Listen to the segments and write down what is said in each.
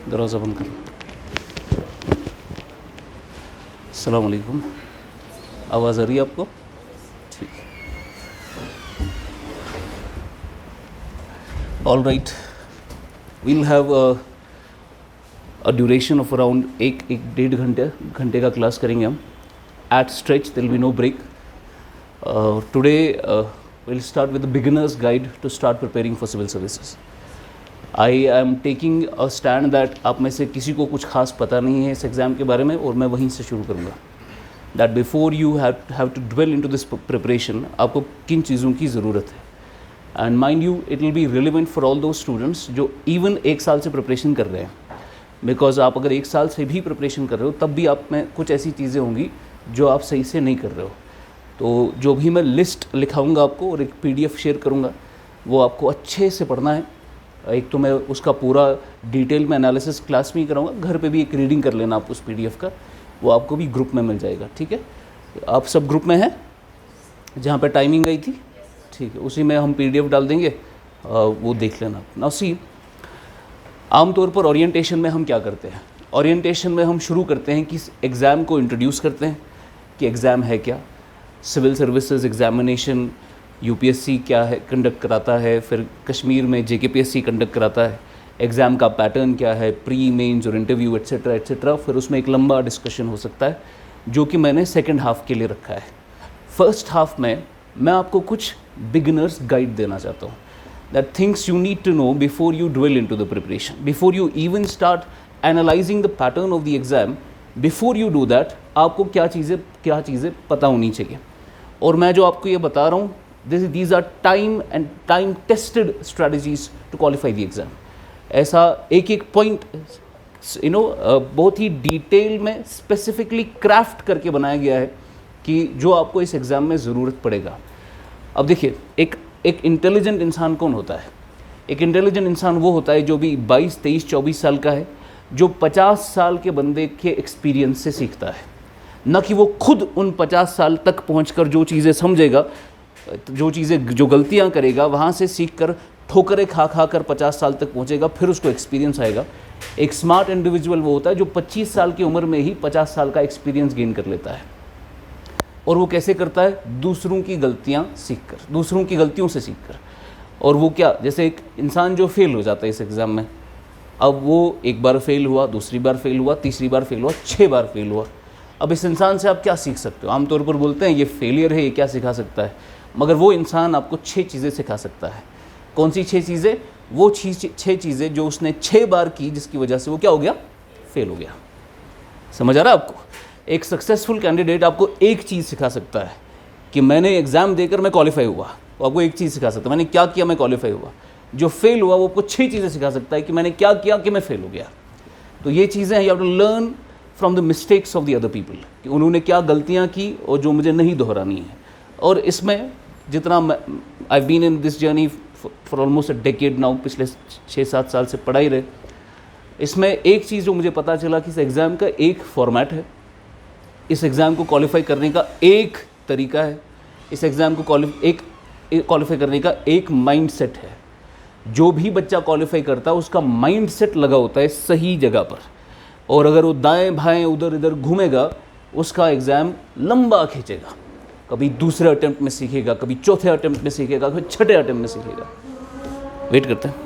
दरवाज़ा बंद करो। अस्सलाम वालेकुम। आवाज़ आ रही है आपको? ठीक। All right, we'll have a duration of around एक डेढ़ घंटे का क्लास करेंगे हम। At stretch there will be no break. Today we'll start with the beginner's guide to start preparing for civil services. I am taking a stand that आप में से किसी को कुछ खास पता नहीं है इस एग्ज़ाम के बारे में, और मैं वहीं से शुरू करूँगा। That before you have to dwell into this preparation, आपको किन चीज़ों की ज़रूरत है। And mind you, it will be relevant for all those students जो even एक साल से प्रिपरेशन कर रहे हैं, बिकॉज आप अगर एक साल से भी प्रिपरेशन कर रहे हो तब भी आप में कुछ ऐसी चीज़ें होंगी जो आप सही से नहीं कर रहे हो। तो जो भी मैं लिस्ट लिखाऊंगा आपको और एक PDF शेयर करूंगा, वो आपको अच्छे से पढ़ना है। एक तो मैं उसका पूरा डिटेल में एनालिसिस क्लास में ही कराऊंगा, घर पे भी एक रीडिंग कर लेना आप उस PDF का, वो आपको भी ग्रुप में मिल जाएगा। ठीक है, आप सब ग्रुप में हैं जहाँ पे टाइमिंग आई थी? ठीक है, उसी में हम PDF डाल देंगे, वो देख लेना। नाउ सी, आमतौर पर ओरिएंटेशन में हम क्या करते हैं? ओरिएंटेशन में हम शुरू करते हैं कि एग्ज़ाम को इंट्रोड्यूस करते हैं कि एग्ज़ाम है क्या, सिविल सर्विसेज एग्जामिनेशन UPSC क्या है, कंडक्ट कराता है, फिर कश्मीर में JKPSC कंडक्ट कराता है, एग्ज़ाम का पैटर्न क्या है, प्री मेंस और इंटरव्यू एट्सेट्रा एट्सेट्रा। फिर उसमें एक लंबा डिस्कशन हो सकता है जो कि मैंने सेकंड हाफ़ के लिए रखा है। फर्स्ट हाफ में मैं आपको कुछ बिगिनर्स गाइड देना चाहता हूँ, that things you need to know before you dwell into the preparation, before you even start analysing the pattern of the exam. Before you do that, आपको क्या चीज़ें पता होनी चाहिए। और मैं जो आपको ये बता रहा हूँ, these are time tested strategies to qualify the exam. ऐसा एक एक पॉइंट बहुत ही डिटेल में स्पेसिफिकली क्राफ्ट करके बनाया गया है कि जो आपको इस एग्ज़ाम में ज़रूरत पड़ेगा। अब देखिए, एक इंटेलिजेंट इंसान कौन होता है? एक इंटेलिजेंट इंसान वो होता है जो भी 22, 23, 24 साल का है, जो 50 साल के बंदे के एक्सपीरियंस से सीखता है, न कि वो खुद उन 50 साल तक पहुंचकर जो चीज़ें समझेगा, जो गलतियां करेगा वहाँ से सीख कर ठोकरें खा कर 50 साल तक पहुंचेगा, फिर उसको एक्सपीरियंस आएगा। एक स्मार्ट इंडिविजुअल वो होता है जो 25 साल की उम्र में ही 50 साल का एक्सपीरियंस गेन कर लेता है। और वो कैसे करता है? दूसरों की गलतियाँ सीख कर, दूसरों की गलतियों से सीख कर। और वो क्या, जैसे एक इंसान जो फेल हो जाता है इस एग्ज़ाम में, अब वो एक बार फेल हुआ, दूसरी बार फेल हुआ, तीसरी बार फेल हुआ, 6 बार फेल हुआ। अब इस इंसान से आप क्या सीख सकते हो? आमतौर पर बोलते हैं ये फेलियर है, ये क्या सिखा सकता है, मगर वो इंसान आपको 6 चीज़ें सिखा सकता है। कौन सी 6 चीज़ें? वो 6 चीज़ें जो उसने 6 बार की, जिसकी वजह से वो क्या हो गया? फेल हो गया। समझ आ रहा है आपको? एक सक्सेसफुल कैंडिडेट आपको एक चीज़ सिखा सकता है कि मैंने एग्ज़ाम देकर मैं क्वालिफाई हुआ, वो आपको एक चीज़ सिखा सकता है, मैंने क्या किया, मैं क्वालिफाई हुआ। जो फेल हुआ वो आपको 6 चीज़ें सिखा सकता है कि मैंने क्या किया कि मैं फेल हो गया। तो ये चीज़ें you have to learn from the mistakes of the other people, कि उन्होंने क्या गलतियाँ की और जो मुझे नहीं दोहरानी है। और इसमें जितना I been in this journey for almost a decade now, पिछले 6-7 साल से पढ़ाई रहे, इसमें एक चीज़ जो मुझे पता चला कि इस एग्ज़ाम का एक फॉर्मेट है, इस एग्ज़ाम को क्वालिफाई करने का एक तरीका है, इस एग्ज़ाम को क्वालिफाई करने का एक माइंड सेट है। जो भी बच्चा क्वालिफाई करता है उसका माइंड सेट लगा होता है सही जगह पर, और अगर वो दाएं बाएं उधर इधर घूमेगा, उसका एग्ज़ाम लंबा खींचेगा। कभी दूसरे अटेम्प्ट में सीखेगा, कभी चौथे अटेम्प्ट में सीखेगा, कभी छठे अटेम्प्ट में सीखेगा। वेट करते हैं।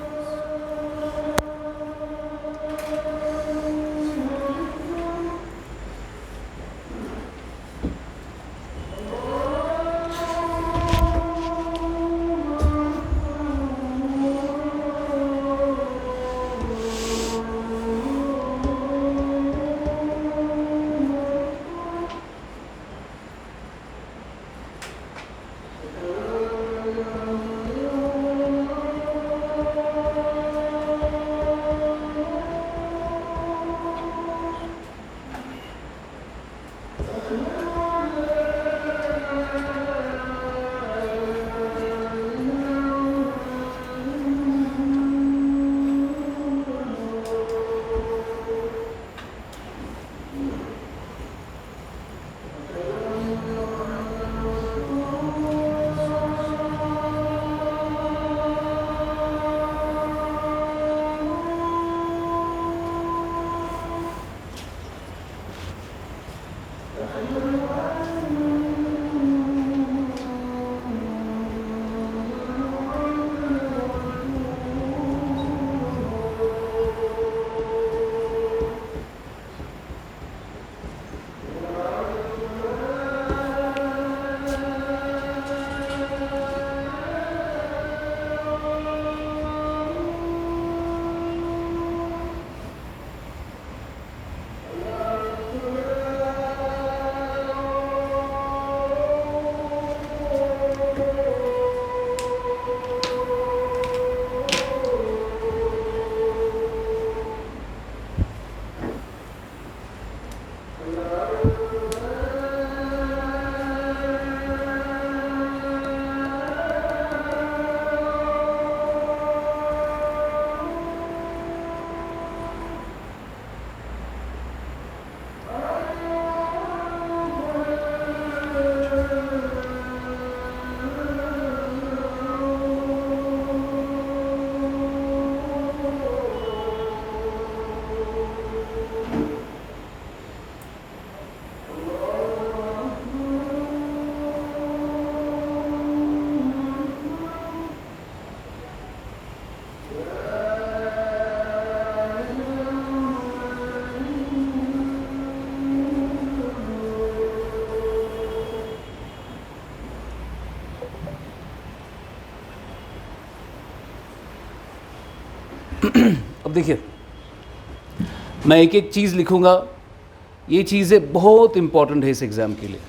अब देखिए, मैं एक एक चीज़ लिखूँगा, ये चीज़ें बहुत इंपॉर्टेंट है इस एग्ज़ाम के लिए,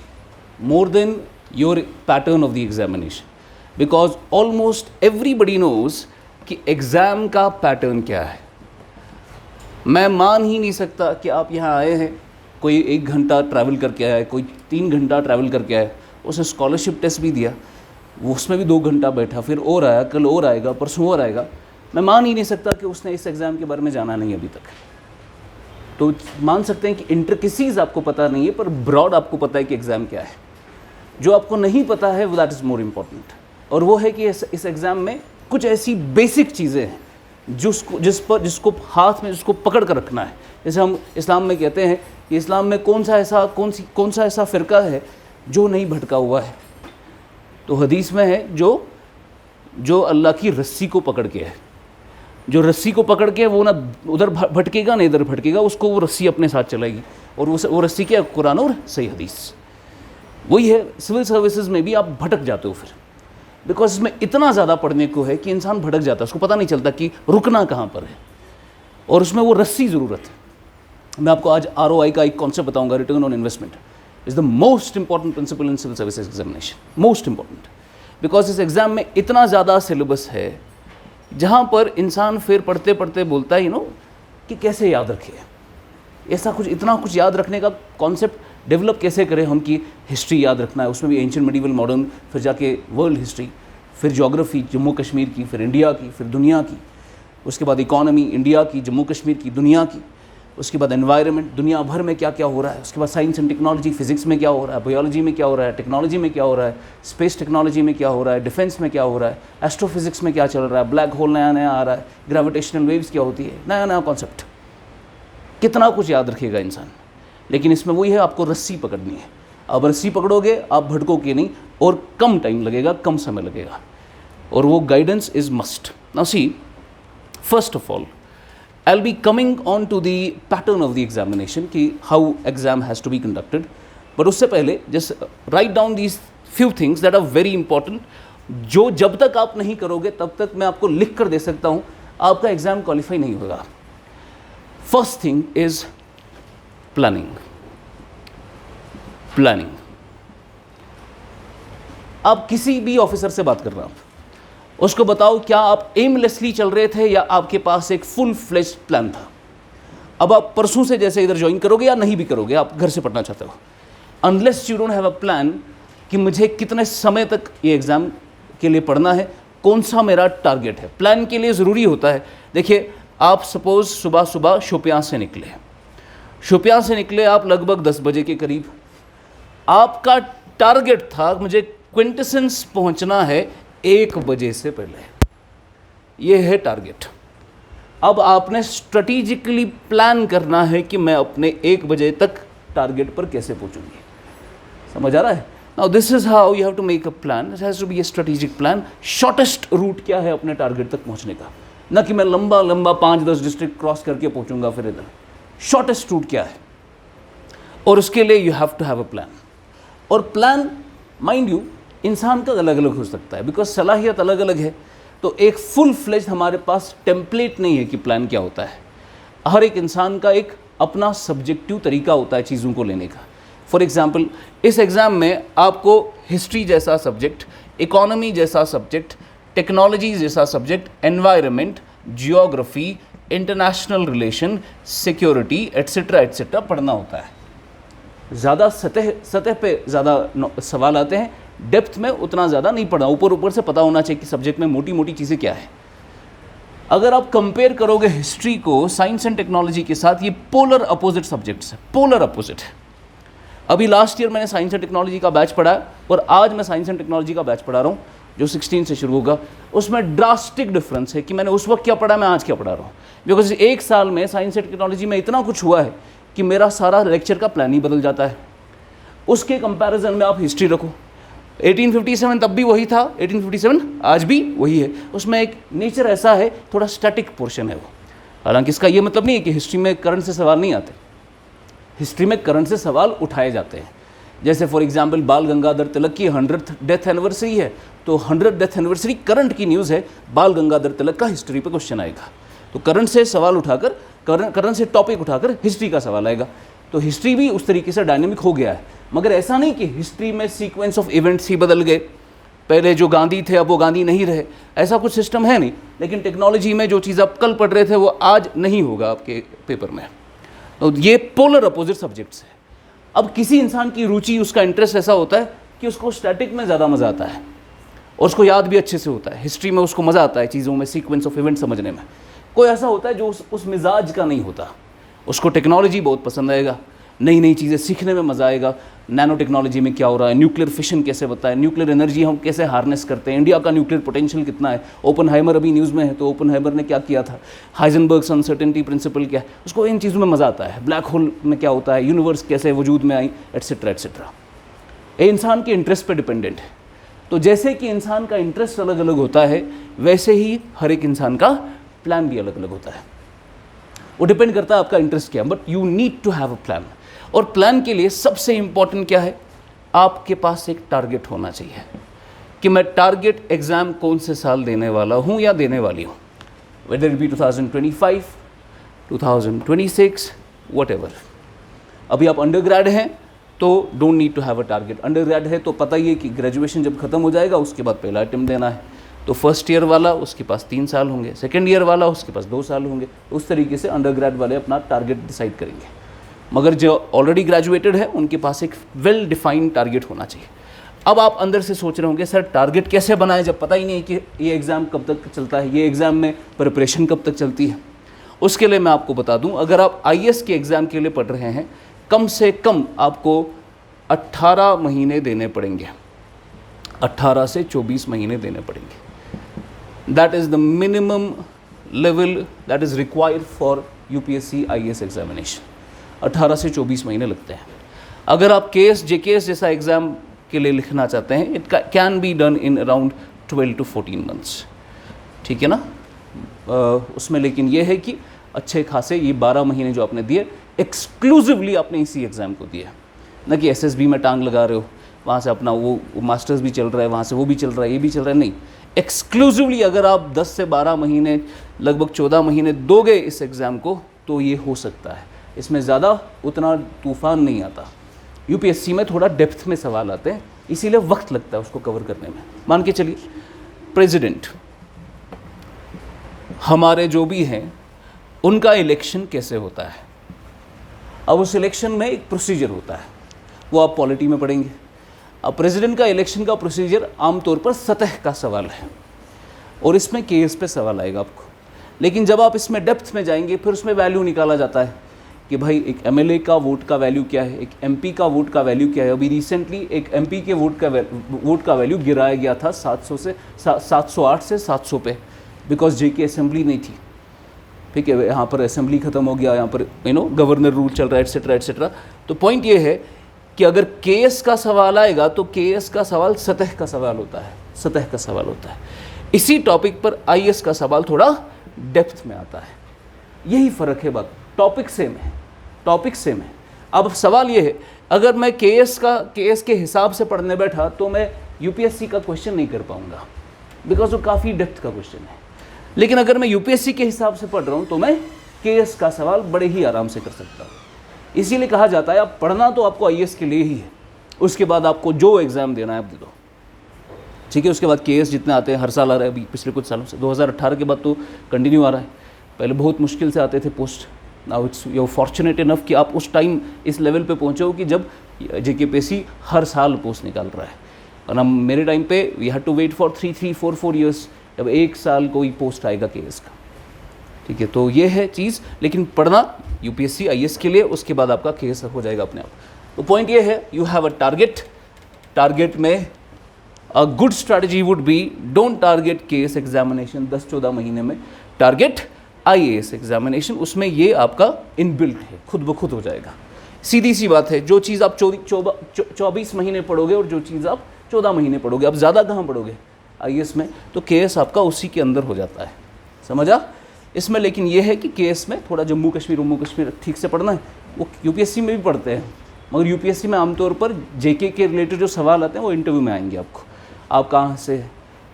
more than your pattern of the examination, because almost everybody knows कि एग्ज़ाम का पैटर्न क्या है। मैं मान ही नहीं सकता कि आप यहाँ आए हैं, कोई 1 घंटा ट्रैवल करके आया है, कोई 3 घंटा ट्रैवल करके आया है, उसने स्कॉलरशिप टेस्ट भी दिया, वो उसमें भी 2 घंटा बैठा, फिर और आया, कल और आएगा, परसों और आएगा। मैं मान ही नहीं सकता कि उसने इस एग्ज़ाम के बारे में जाना नहीं अभी तक। तो मान सकते हैं कि इंट्रिकेसीज आपको पता नहीं है, पर ब्रॉड आपको पता है कि एग्ज़ाम क्या है। जो आपको नहीं पता है वो दैट इज़ मोर इम्पॉर्टेंट, और वो है कि इस एग्ज़ाम में कुछ ऐसी बेसिक चीज़ें हैं जिसको हाथ में जिसको पकड़ कर रखना है। जैसे हम इस्लाम में कहते हैं कि इस्लाम में कौन सा ऐसा फ़िरका है जो नहीं भटका हुआ है, तो हदीस में है जो अल्लाह की रस्सी को पकड़ के है, जो रस्सी को पकड़ के वो ना उधर भटकेगा ना इधर भटकेगा, उसको वो रस्सी अपने साथ चलाएगी, और वो रस्सी क्या, कुरान और सही हदीस। वही है सिविल सर्विसेज में भी, आप भटक जाते हो फिर, बिकॉज इसमें इतना ज़्यादा पढ़ने को है कि इंसान भटक जाता है, उसको पता नहीं चलता कि रुकना कहाँ पर है, और उसमें वो रस्सी ज़रूरत है। मैं आपको आज ROI का एक कॉन्सेप्ट बताऊंगा, return on investment is the most important principle in civil services examination, most important, because इस एग्ज़ाम में इतना ज़्यादा सिलेबस है जहाँ पर इंसान फिर पढ़ते पढ़ते बोलता है कि कैसे याद रखे, ऐसा कुछ इतना कुछ याद रखने का कॉन्सेप्ट डेवलप कैसे करें हम, कि हिस्ट्री याद रखना है, उसमें भी एंशिएंट मिडीवल मॉडर्न, फिर जाके वर्ल्ड हिस्ट्री, फिर ज्योग्राफी जम्मू कश्मीर की, फिर इंडिया की, फिर दुनिया की, उसके बाद इकोनॉमी इंडिया की, जम्मू कश्मीर की, दुनिया की, उसके बाद एनवायरनमेंट, दुनिया भर में क्या क्या हो रहा है, उसके बाद साइंस एंड टेक्नोलॉजी, फिजिक्स में क्या हो रहा है, बायोलॉजी में क्या हो रहा है, टेक्नोलॉजी में क्या हो रहा है, स्पेस टेक्नोलॉजी में क्या हो रहा है, डिफेंस में क्या हो रहा है, एस्ट्रोफिजिक्स में क्या चल रहा है, ब्लैक होल नया नया आ रहा है, ग्रेविटेशनल वेव्स क्या होती है, नया नया कॉन्सेप्ट। कितना कुछ याद रखेगा इंसान, लेकिन इसमें वही है, आपको रस्सी पकड़नी है। अब रस्सी पकड़ोगे आप भटकोगे नहीं, और कम टाइम लगेगा, कम समय लगेगा, और वो guidance is must. Now see, first of all I'll be coming on to the pattern of the examination, कि how exam has to be conducted, but उससे पहले just write down these few things that are very important, जो जब तक आप नहीं करोगे तब तक मैं आपको लिख कर दे सकता हूँ, आपका एग्ज़ाम क्वालिफाई नहीं होगा। First thing is planning. आप किसी भी ऑफिसर से बात कर रहे हैं, उसको बताओ क्या आप एमलेसली चल रहे थे या आपके पास एक फुल फ्लेज्ड प्लान था। अब आप परसों से जैसे इधर ज्वाइन करोगे या नहीं भी करोगे, आप घर से पढ़ना चाहते हो, unless you don't have a plan कि मुझे कितने समय तक ये एग्ज़ाम के लिए पढ़ना है, कौन सा मेरा टारगेट है, प्लान के लिए ज़रूरी होता है। देखिए, आप सपोज़ सुबह शोपियां से निकले आप लगभग 10 बजे के करीब, आपका टारगेट था मुझे क्विंटेसेंस पहुंचना है 1 बजे से पहले, ये है टारगेट। अब आपने स्ट्रेटेजिकली प्लान करना है कि मैं अपने 1 बजे तक टारगेट पर कैसे पहुंचूंगी। समझ आ रहा है? Now this is how you have to make a plan, it has to be a strategic plan. Shortest route क्या है अपने टारगेट तक पहुंचने का, ना कि मैं लंबा 5-10 डिस्ट्रिक्ट क्रॉस करके पहुंचूंगा फिर इधर। शॉर्टेस्ट रूट क्या है, और उसके लिए you have to have a plan. और प्लान माइंड यू इंसान का अलग अलग हो सकता है, बिकॉज सलाहियत अलग अलग है, तो एक फुल फ्लेज हमारे पास टेम्पलेट नहीं है कि प्लान क्या होता है। हर एक इंसान का एक अपना सब्जेक्टिव तरीका होता है चीज़ों को लेने का। फॉर एग्जाम्पल, इस एग्ज़ाम में आपको हिस्ट्री जैसा सब्जेक्ट, इकोनॉमी जैसा सब्जेक्ट, टेक्नोलॉजी जैसा subject, environment, geography, international relation, security etcetera पढ़ना होता है। ज़्यादा सतह पे ज़्यादा सवाल आते हैं, डेप्थ में उतना ज़्यादा नहीं पढ़ना, ऊपर से पता होना चाहिए कि सब्जेक्ट में मोटी मोटी चीज़ें क्या है। अगर आप कंपेयर करोगे हिस्ट्री को साइंस एंड टेक्नोलॉजी के साथ, ये पोलर अपोजिट सब्जेक्ट्स है, पोलर अपोजिट है। अभी लास्ट ईयर मैंने साइंस एंड टेक्नोलॉजी का बैच पढ़ा, और आज मैं साइंस एंड टेक्नोलॉजी का बैच पढ़ा रहा हूँ जो 16 से शुरू होगा। उसमें ड्रास्टिक डिफरेंस है कि मैंने उस वक्त क्या पढ़ा, मैं आज क्या पढ़ा रहा हूँ। बिकॉज 1 साल में साइंस एंड टेक्नोलॉजी में इतना कुछ हुआ है कि मेरा सारा लेक्चर का प्लान ही बदल जाता है। उसके कंपैरिजन में आप हिस्ट्री रखो, 1857 तब भी वही था, 1857 आज भी वही है। उसमें एक नेचर ऐसा है, थोड़ा स्टैटिक पोर्शन है वो। हालांकि इसका ये मतलब नहीं है कि हिस्ट्री में करंट से सवाल नहीं आते, हिस्ट्री में करंट से सवाल उठाए जाते हैं। जैसे फॉर एग्जांपल बाल गंगाधर तिलक की 100th डेथ एनिवर्सरी है, तो 100th डेथ एनिवर्सरी करंट की न्यूज़ है, बाल गंगाधर तिलक का हिस्ट्री पे क्वेश्चन आएगा। तो करंट से सवाल उठाकर, करंट से टॉपिक उठाकर हिस्ट्री का सवाल आएगा। तो हिस्ट्री भी उस तरीके से डायनेमिक हो गया है, मगर ऐसा नहीं कि हिस्ट्री में सीक्वेंस ऑफ इवेंट्स ही बदल गए, पहले जो गांधी थे अब वो गांधी नहीं रहे, ऐसा कुछ सिस्टम है नहीं। लेकिन टेक्नोलॉजी में जो चीज़ आप कल पढ़ रहे थे वो आज नहीं होगा आपके पेपर में। तो ये पोलर अपोजिट सब्जेक्ट्स है। अब किसी इंसान की रुचि, उसका इंटरेस्ट ऐसा होता है कि उसको स्टैटिक में ज़्यादा मज़ा आता है और उसको याद भी अच्छे से होता है। हिस्ट्री में उसको मज़ा आता है चीज़ों में, सीक्वेंस ऑफ इवेंट समझने में। कोई ऐसा होता है जो उस मिजाज का नहीं होता, उसको टेक्नोलॉजी बहुत पसंद आएगा, नई नई चीज़ें सीखने में मज़ा आएगा। नैनो टेक्नोलॉजी में क्या हो रहा है, न्यूक्लियर फिशन कैसे होता है, न्यूक्लियर एनर्जी हम कैसे हार्नेस करते हैं, इंडिया का न्यूक्लियर पोटेंशियल कितना है। ओपनहाइमर अभी न्यूज़ में है, तो ओपनहाइमर ने क्या किया था, हाइजेनबर्ग्स अनसर्टेनिटी प्रिंसिपल क्या है, उसको इन चीज़ों में मज़ा आता है। ब्लैक होल में क्या होता है, यूनिवर्स कैसे वजूद में आई, एट्सेट्रा एट्सेट्रा। ये इंसान के इंटरेस्ट पर डिपेंडेंट है। तो जैसे कि इंसान का इंटरेस्ट अलग अलग होता है, वैसे ही हर एक इंसान का प्लान भी अलग अलग होता है। वो डिपेंड करता है आपका इंटरेस्ट क्या है, but you need to have a plan. और प्लान के लिए सबसे इंपॉर्टेंट क्या है, आपके पास एक टारगेट होना चाहिए कि मैं टारगेट एग्ज़ाम कौन से साल देने वाला हूँ या देने वाली हूँ, वेदर इट बी 2025, 2026, व्हाटएवर। अभी आप अंडर ग्रेड हैं तो don't need to have a target. Undergrad है तो पता ही है कि ग्रेजुएशन जब खत्म हो जाएगा उसके बाद पहला अटेम्प्ट देना है। तो फर्स्ट ईयर वाला उसके पास 3 साल होंगे, सेकेंड ईयर वाला उसके पास 2 साल होंगे। उस तरीके से अंडर ग्रेड वाले अपना टारगेट डिसाइड करेंगे। मगर जो ऑलरेडी ग्रेजुएटेड है उनके पास एक वेल डिफाइंड टारगेट होना चाहिए। अब आप अंदर से सोच रहे होंगे सर टारगेट कैसे बनाएं जब पता ही नहीं है कि ये एग्ज़ाम कब तक चलता है, ये एग्ज़ाम में प्रिपरेशन कब तक चलती है। उसके लिए मैं आपको बता दूं, अगर आप IAS के एग्ज़ाम के लिए पढ़ रहे हैं, कम से कम आपको 18 महीने देने पड़ेंगे, 18 से 24 महीने देने पड़ेंगे। That is the minimum level that is required for UPSC IAS examination. 18 से 24 महीने लगते हैं। अगर आप KS JKS जैसा एग्ज़ाम के लिए लिखना चाहते हैं, it can be done in around 12 to 14 months, ठीक है ना। उसमें लेकिन ये है कि अच्छे खासे ये 12 महीने जो आपने दिए एक्सक्लूसिवली आपने इसी एग्ज़ाम को दिया, न कि SSB में टांग लगा रहे हो, वहाँ से अपना वो मास्टर्स भी चल रहा है, वहाँ से वो भी चल रहा है, ये भी चल रहा है, नहीं। एक्सक्लूसिवली अगर आप 10 से 12 महीने, लगभग 14 महीने दोगे इस एग्ज़ाम को, तो ये हो सकता है। इसमें ज़्यादा उतना तूफान नहीं आता। UPSC में थोड़ा डेप्थ में सवाल आते हैं, इसीलिए वक्त लगता है उसको कवर करने में। मान के चलिए प्रेसिडेंट हमारे जो भी हैं उनका इलेक्शन कैसे होता है। अब उस इलेक्शन में एक प्रोसीजर होता है, वो आप पॉलिटी में पढ़ेंगे। अब प्रेसिडेंट का इलेक्शन का प्रोसीजर आमतौर पर सतह का सवाल है और इसमें केस पे सवाल आएगा आपको। लेकिन जब आप इसमें डेप्थ में जाएंगे फिर उसमें वैल्यू निकाला जाता है कि भाई एक MLA का वोट का वैल्यू क्या है, एक MP का वोट का वैल्यू क्या है। अभी रिसेंटली एक MP के वोट का वैल्यू गिराया गया था 708 से 700 पे, बिकॉज JK असेंबली नहीं थी, ठीक है। यहाँ पर असेंबली ख़त्म हो गया, यहाँ पर गवर्नर रूल चल रहा है, एट्सेट्रा एट्सेट्रा। तो पॉइंट ये है कि अगर KS का सवाल आएगा तो KS का सवाल सतह का सवाल होता है, सतह का सवाल होता है। इसी टॉपिक पर IAS का सवाल थोड़ा डेप्थ में आता है। यही फ़र्क है, बात टॉपिक सेम है, टॉपिक सेम है। अब सवाल ये है, अगर मैं KS के हिसाब से पढ़ने बैठा तो मैं UPSC का क्वेश्चन नहीं कर पाऊंगा, बिकॉज वो काफ़ी डेप्थ का क्वेश्चन है। लेकिन अगर मैं UPSC के हिसाब से पढ़ रहा हूँ तो मैं KS का सवाल बड़े ही आराम से कर सकता हूँ। इसीलिए कहा जाता है आप पढ़ना तो आपको IAS के लिए ही है, उसके बाद आपको जो एग्ज़ाम देना है आप दे दो, ठीक है। उसके बाद KS जितने आते हैं हर साल आ रहा है, अभी पिछले कुछ सालों से 2018 के बाद तो कंटिन्यू आ रहा है। पहले बहुत मुश्किल से आते थे post, now it's you fortunate enough कि आप उस टाइम इस लेवल पे पहुँचे हो कि जब JKPSC हर साल पोस्ट निकाल रहा है। वरना मेरे टाइम पे we had to wait for 3-4 years, जब एक साल कोई पोस्ट आएगा KS का, ठीक है। तो ये है चीज़, लेकिन पढ़ना UPSC IAS के लिए, उसके बाद आपका KS हो जाएगा अपने आप। तो पॉइंट ये है, you have a target. Target में a good strategy would be don't target KS examination 10-14 महीने में, टारगेट IAS एग्जामिनेशन। उसमें ये आपका इनबिल्ट है, खुद ब खुद हो जाएगा। सीधी सी बात है, जो चीज़ आप 24 महीने पढ़ोगे और जो चीज़ आप 14 महीने पढ़ोगे, आप ज़्यादा कहाँ पढ़ोगे IAS में, तो KS आपका उसी के अंदर हो जाता है, समझा। इसमें लेकिन ये है कि KS में थोड़ा जम्मू कश्मीर ठीक से पढ़ना है। वो UPSC में भी पढ़ते हैं, मगर UPSC में आमतौर पर JK के रिलेटेड जो सवाल आते हैं वो इंटरव्यू में आएंगे आपको। आप कहाँ से,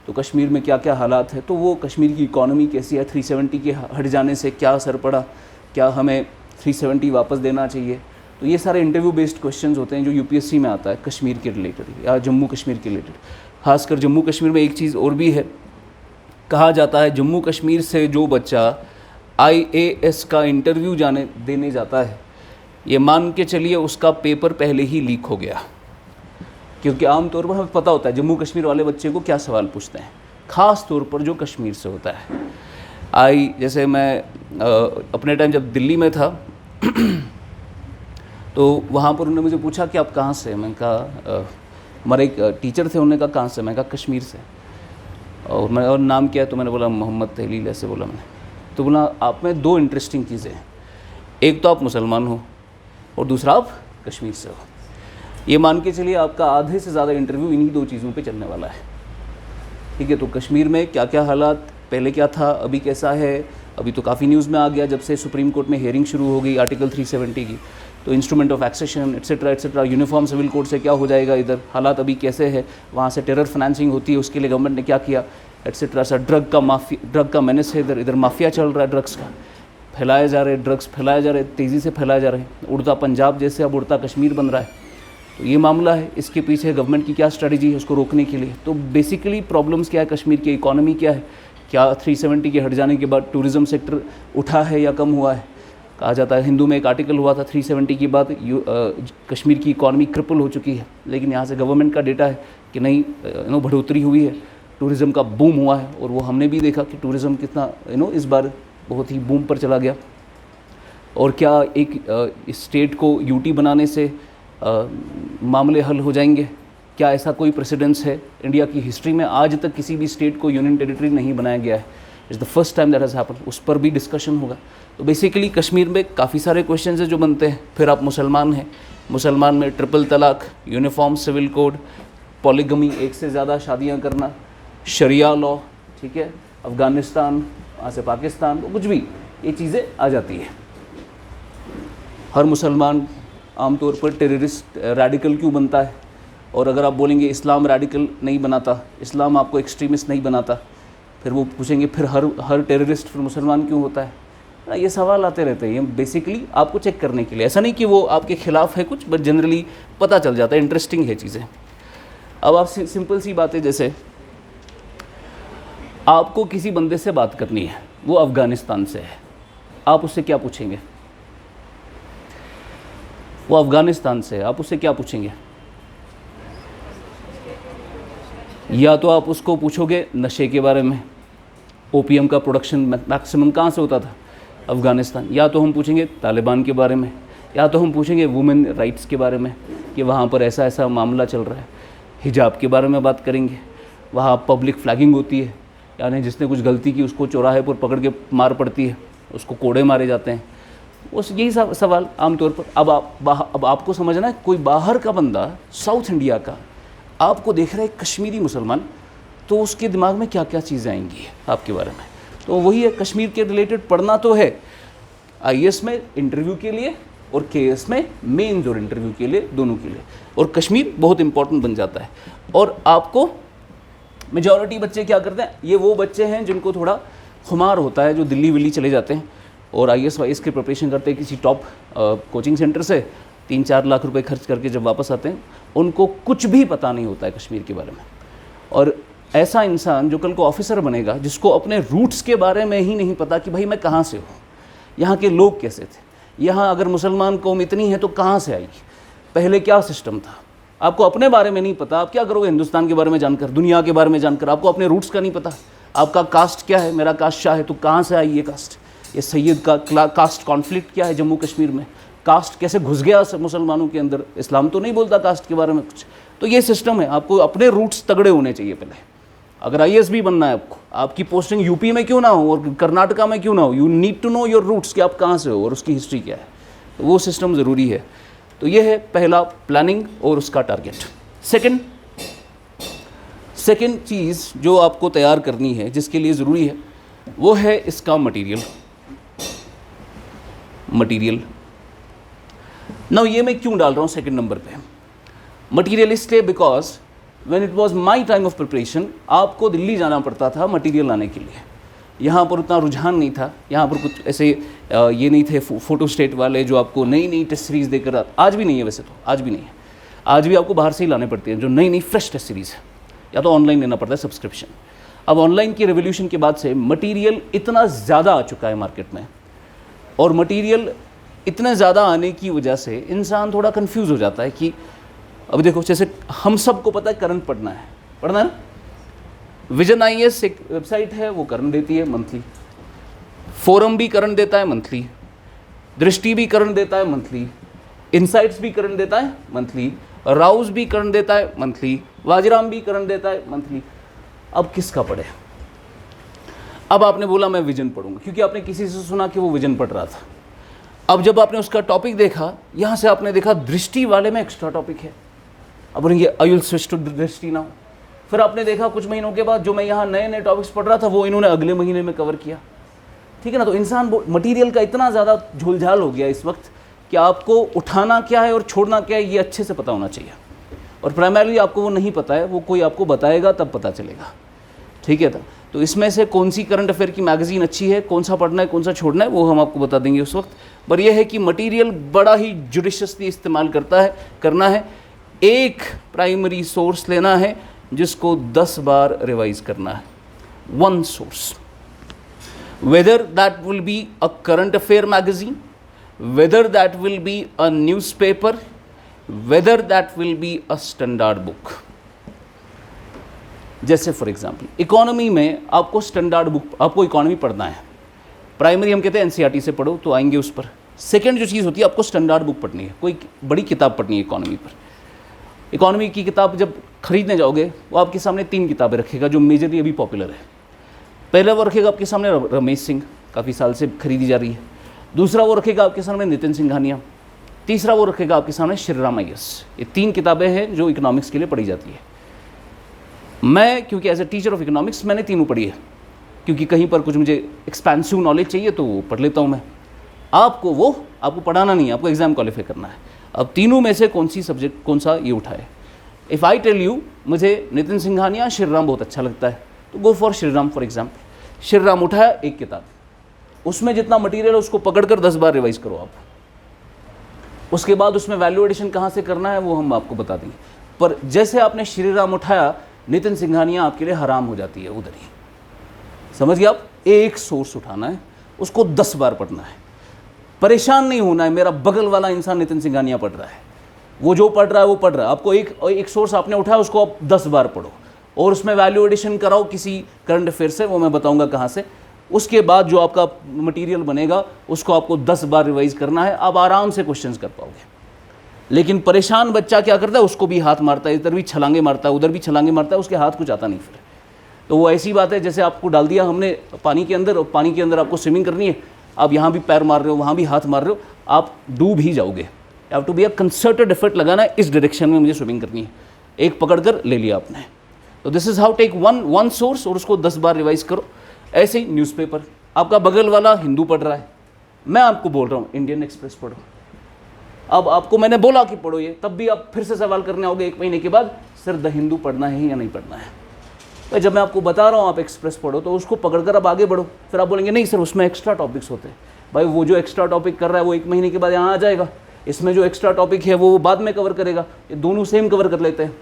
तो कश्मीर में क्या क्या हालात है, तो वो कश्मीर की इकॉनमी कैसी है, 370 के हट जाने से क्या असर पड़ा, क्या हमें 370 वापस देना चाहिए। तो ये सारे इंटरव्यू बेस्ड क्वेश्चंस होते हैं जो यूपीएससी में आता है कश्मीर के रिलेटेड या जम्मू कश्मीर के रिलेटेड। खासकर जम्मू कश्मीर में एक चीज़ और भी है, कहा जाता है जम्मू कश्मीर से जो बच्चा आईएएस का इंटरव्यू देने जाता है, ये मान के चलिए उसका पेपर पहले ही लीक हो गया, क्योंकि आमतौर पर हमें पता होता है जम्मू कश्मीर वाले बच्चे को क्या सवाल पूछते हैं, ख़ास तौर पर जो कश्मीर से होता है। जैसे मैं अपने टाइम जब दिल्ली में था तो वहाँ पर उन्होंने मुझे पूछा कि आप कहाँ से, मैंने कहा हमारे एक टीचर थे, उन्होंने कहा कहाँ से, मैंने कहा कश्मीर से। और नाम क्या है, तो मैंने बोला मोहम्मद तहलील, ऐसे बोला मैंने। तो बोला आप में दो इंटरेस्टिंग चीज़ें हैं, एक तो आप मुसलमान हो और दूसरा आप कश्मीर से हो। ये मान के चलिए आपका आधे से ज़्यादा इंटरव्यू इन्हीं दो चीज़ों पे चलने वाला है, ठीक है। तो कश्मीर में क्या क्या हालात, पहले क्या था, अभी कैसा है। अभी तो काफ़ी न्यूज़ में आ गया जब से सुप्रीम कोर्ट में हियरिंग शुरू हो गई आर्टिकल 370 की, तो instrument of accession etcetera etcetera, uniform civil code से क्या हो जाएगा, इधर हालात अभी कैसे है, वहाँ से टेरर फाइनेंसिंग होती है, उसके लिए गवर्नमेंट ने क्या किया एट्सेट्रा। सर ड्रग का मैनेज है, इधर माफिया चल रहा है, ड्रग्स का फैलाए जा रहे हैं, ड्रग्स फैलाए जा रहे हैं, तेज़ी से फैलाए जा रहे हैं, उड़ता पंजाब जैसे अब उड़ता कश्मीर बन रहा है। तो ये मामला है, इसके पीछे गवर्नमेंट की क्या स्ट्रेटजी है उसको रोकने के लिए। तो बेसिकली प्रॉब्लम्स क्या है, कश्मीर की इकोनॉमी क्या है, क्या 370 के हट जाने के बाद टूरिज़्म सेक्टर उठा है या कम हुआ है। कहा जाता है, हिंदू में एक आर्टिकल हुआ था 370 के बाद कश्मीर की इकॉनमी क्रिपल हो चुकी है, लेकिन यहाँ से गवर्नमेंट का डेटा है कि नहीं, बढ़ोतरी हुई है, टूरिज़्म का बूम हुआ है। और वो हमने भी देखा कि टूरिज़्म कितना इस बार बहुत ही बूम पर चला गया। और क्या एक स्टेट को यूटी बनाने से मामले हल हो जाएंगे, क्या ऐसा कोई प्रेसिडेंस है इंडिया की हिस्ट्री में? आज तक किसी भी स्टेट को यूनियन टेरिटरी नहीं बनाया गया है, it's the first time that has happened, उस पर भी डिस्कशन होगा। तो बेसिकली कश्मीर में काफ़ी सारे क्वेश्चन हैं जो बनते हैं। फिर आप मुसलमान हैं, मुसलमान में ट्रिपल तलाक, यूनिफॉर्म सिविल कोड, पॉलीगमी, एक से ज़्यादा शादियाँ करना, शरिया लॉ, ठीक है, अफ़गानिस्तान, वहाँ से पाकिस्तान, तो कुछ भी ये चीज़ें आ जाती है। हर मुसलमान आमतौर पर टेररिस्ट रेडिकल क्यों बनता है, और अगर आप बोलेंगे इस्लाम रेडिकल नहीं बनाता, इस्लाम आपको एक्सट्रीमिस्ट नहीं बनाता, फिर वो पूछेंगे फिर हर टेररिस्ट फिर मुसलमान क्यों होता है। ये सवाल आते रहते हैं, ये बेसिकली आपको चेक करने के लिए, ऐसा नहीं कि वो आपके खिलाफ है कुछ, बट जनरली पता चल जाता है, इंटरेस्टिंग है चीज़ें। अब आप सिंपल सी बातें, जैसे आपको किसी बंदे से बात करनी है, वो अफ़गानिस्तान से है, आप उससे क्या पूछेंगे? वो अफ़गानिस्तान से है, आप उससे क्या पूछेंगे? या तो आप उसको पूछोगे नशे के बारे में, ओपीएम का प्रोडक्शन मैक्सिमम कहाँ से होता था? अफ़गानिस्तान। या तो हम पूछेंगे तालिबान के बारे में, या तो हम पूछेंगे वुमेन राइट्स के बारे में कि वहाँ पर ऐसा ऐसा मामला चल रहा है, हिजाब के बारे में बात करेंगे, वहाँ पब्लिक फ्लैगिंग होती है, यानी जिसने कुछ गलती की उसको चौराहे पर पकड़ के मार पड़ती है, उसको कोड़े मारे जाते हैं, उस यही सवाल आमतौर पर। अब आपको समझना है, कोई बाहर का बंदा साउथ इंडिया का आपको देख रहा है कश्मीरी मुसलमान, तो उसके दिमाग में क्या क्या चीज़ें आएंगी आपके बारे में। तो वही है, कश्मीर के रिलेटेड पढ़ना तो है आईएएस में इंटरव्यू के लिए और केएस में मेंस और इंटरव्यू के लिए, दोनों के लिए, और कश्मीर बहुत इंपॉर्टेंट बन जाता है। और आपको मेजॉरिटी बच्चे क्या करते हैं, ये वो बच्चे हैं जिनको थोड़ा खुमार होता है, जो दिल्ली विल्ली चले जाते हैं और आईएएस वाईएएस की प्रिपरेशन करते हैं किसी टॉप कोचिंग सेंटर से, 3-4 लाख रुपए खर्च करके जब वापस आते हैं, उनको कुछ भी पता नहीं होता है कश्मीर के बारे में। और ऐसा इंसान जो कल को ऑफिसर बनेगा, जिसको अपने रूट्स के बारे में ही नहीं पता कि भाई मैं कहाँ से हूँ, यहाँ के लोग कैसे थे, यहाँ अगर मुसलमान कौम इतनी है तो कहाँ से आई, पहले क्या सिस्टम था, आपको अपने बारे में नहीं पता, आप क्या करोगे हिंदुस्तान के बारे में जानकर, दुनिया के बारे में जानकर? आपको अपने रूट्स का नहीं पता, आपका कास्ट क्या है, मेरा कास्ट शाह है, तो कहाँ से आई ये कास्ट, ये सैयद का कास्ट कॉन्फ्लिक्ट क्या है जम्मू कश्मीर में, कास्ट कैसे घुस गया मुसलमानों के अंदर, इस्लाम तो नहीं बोलता कास्ट के बारे में कुछ। तो ये सिस्टम है, आपको अपने रूट्स तगड़े होने चाहिए पहले। अगर आईएएस भी बनना है आपको, आपकी पोस्टिंग यूपी में क्यों ना हो और कर्नाटका में क्यों ना हो, you need to know your roots कि आप कहाँ से हो और उसकी हिस्ट्री क्या है, तो वो सिस्टम ज़रूरी है। तो ये है पहला, प्लानिंग और उसका टारगेट। सेकंड चीज़ जो आपको तैयार करनी है, जिसके लिए ज़रूरी है, वो है इसका मटेरियल। नाउ ये मैं क्यों डाल रहा हूँ सेकंड नंबर पे? मटेरियल इसलिए because when it was my time of preparation, आपको दिल्ली जाना पड़ता था मटेरियल लाने के लिए। यहाँ पर उतना रुझान नहीं था, यहाँ पर कुछ ऐसे ये नहीं थे फोटो स्टेट वाले जो आपको नई नई टेस्ट सीरीज़ देकर, आज भी नहीं है वैसे तो, आज भी नहीं है, आज भी आपको बाहर से ही लाने पड़ते हैं जो नई नई फ्रेश टेस्ट सीरीज़ है, या तो ऑनलाइन लेना पड़ता है सब्सक्रिप्शन। अब ऑनलाइन की रेवोल्यूशन के बाद से मटेरियल इतना ज़्यादा आ चुका है मार्केट में, और मटेरियल इतने ज़्यादा आने की वजह से इंसान थोड़ा कंफ्यूज हो जाता है कि अब देखो, जैसे हम सबको पता है करंट पढ़ना है ना। विजन आईएएस एक वेबसाइट है, वो करंट देती है मंथली, फोरम भी करंट देता है मंथली, दृष्टि भी करंट देता है मंथली, इनसाइट्स भी करंट देता है मंथली, राउज भी करंट देता है मंथली, वाजीराम भी करंट देता है मंथली। अब किसका पढ़े? अब आपने बोला मैं विजन पढ़ूंगा, क्योंकि आपने किसी से सुना कि वो विजन पढ़ रहा था। अब जब आपने उसका टॉपिक देखा, यहाँ से आपने देखा दृष्टि वाले में एक्स्ट्रा टॉपिक है, अब बोलेंगे आई विल स्विच टू दृष्टि नाउ। फिर आपने देखा कुछ महीनों के बाद जो मैं यहाँ नए नए टॉपिक्स पढ़ रहा था वो इन्होंने अगले महीने में कवर किया, ठीक है ना। तो इंसान मटेरियल का इतना ज़्यादा झोलझाल हो गया इस वक्त कि आपको उठाना क्या है और छोड़ना क्या है ये अच्छे से पता होना चाहिए, और प्राइमरली आपको वो नहीं पता है, वो कोई आपको बताएगा तब पता चलेगा, ठीक है। तो इसमें से कौन सी करंट अफेयर की मैगज़ीन अच्छी है, कौन सा पढ़ना है, कौन सा छोड़ना है, वो हम आपको बता देंगे उस वक्त। पर यह है कि मटेरियल बड़ा ही जुडिशियसली इस्तेमाल करना है। एक प्राइमरी सोर्स लेना है जिसको 10 बार रिवाइज करना है, one source, whether that will be a current affair magazine, whether that will be a newspaper, whether that will be a standard book. जैसे फॉर एग्जाम्पल इकोनॉमी में आपको स्टैंडर्ड बुक, आपको economy पढ़ना है, प्राइमरी हम कहते हैं एनसीईआरटी से पढ़ो, तो आएंगे उस पर। सेकंड जो चीज़ होती है, आपको स्टैंडर्ड बुक पढ़नी है, कोई बड़ी किताब पढ़नी है इकोनॉमी पर। इकोनॉमी की किताब जब खरीदने जाओगे, वो आपके सामने 3 किताबें रखेगा जो मेजरली अभी पॉपुलर है। पहला वो रखेगा आपके सामने रमेश सिंह, काफ़ी साल से खरीदी जा रही है। दूसरा वो रखेगा आपके सामने नितिन सिंघानिया। तीसरा वो रखेगा आपके सामने श्रीराम आईएएस। ये 3 किताबें हैं जो इकोनॉमिक्स के लिए पढ़ी जाती है। मैं क्योंकि as a teacher of economics मैंने तीनों पढ़ी है, क्योंकि कहीं पर कुछ मुझे एक्सपेंसिव नॉलेज चाहिए तो वो पढ़ लेता हूँ मैं। आपको पढ़ाना नहीं है, आपको एग्ज़ाम क्वालिफाई करना है। अब तीनों में से कौन सी सब्जेक्ट, कौन सा ये उठाए। इफ़ आई टेल यू मुझे नितिन सिंघानिया श्रीराम बहुत अच्छा लगता है, तो go for Shriram. For example Shriram उठाया एक किताब, उसमें जितना मटेरियल है उसको पकड़कर 10 बार रिवाइज करो आप। उसके बाद उसमें वैल्यू एडिशन कहाँ से करना है वो हम आपको बता देंगे। पर जैसे आपने श्रीराम उठाया, नितिन सिंघानिया आपके लिए हराम हो जाती है उधर ही। समझ गए आप? एक सोर्स उठाना है, उसको 10 बार पढ़ना है। परेशान नहीं होना है, मेरा बगल वाला इंसान नितिन सिंघानिया पढ़ रहा है, वो जो पढ़ रहा है वो पढ़ रहा है। आपको एक सोर्स आपने उठाया, उसको आप 10 बार पढ़ो और उसमें वैल्यू एडिशन कराओ किसी करंट अफेयर से, वो मैं बताऊंगा कहाँ से। उसके बाद जो आपका मटेरियल बनेगा उसको आपको 10 बार रिवाइज करना है, आप आराम से क्वेश्चंस कर पाओगे। लेकिन परेशान बच्चा क्या करता है, उसको भी हाथ मारता है, इधर भी छलांगे मारता है, उधर भी छलांगे मारता है, उसके हाथ कुछ आता नहीं। फिर तो वो ऐसी बात है जैसे आपको डाल दिया हमने पानी के अंदर, और पानी के अंदर आपको स्विमिंग करनी है, आप यहाँ भी पैर मार रहे हो, वहाँ भी हाथ मार रहे हो, आप डूब ही जाओगे। You have to be a concerted effort लगाना है, इस डायरेक्शन में मुझे स्विमिंग करनी है। एक पकड़ कर ले लिया आपने, तो this is how take one source और उसको 10 बार रिवाइज करो। ऐसे ही न्यूज़पेपर, आपका बगल वाला हिंदू पढ़ रहा है, मैं आपको बोल रहा हूँ इंडियन एक्सप्रेस पढ़ो। अब आपको मैंने बोला कि पढ़ो ये, तब भी आप फिर से सवाल करने आओगे 1 महीने के बाद, सर द हिंदू पढ़ना है या नहीं पढ़ना है। भाई जब मैं आपको बता रहा हूँ आप एक्सप्रेस पढ़ो, तो उसको पकड़कर आप आगे बढ़ो। फिर आप बोलेंगे नहीं सर उसमें एक्स्ट्रा टॉपिक्स होते हैं। भाई वो जो एक्स्ट्रा टॉपिक कर रहा है वो 1 महीने के बाद यहाँ आ जाएगा, इसमें जो एक्स्ट्रा टॉपिक है वो बाद में कवर करेगा, ये दोनों सेम कवर कर लेते हैं।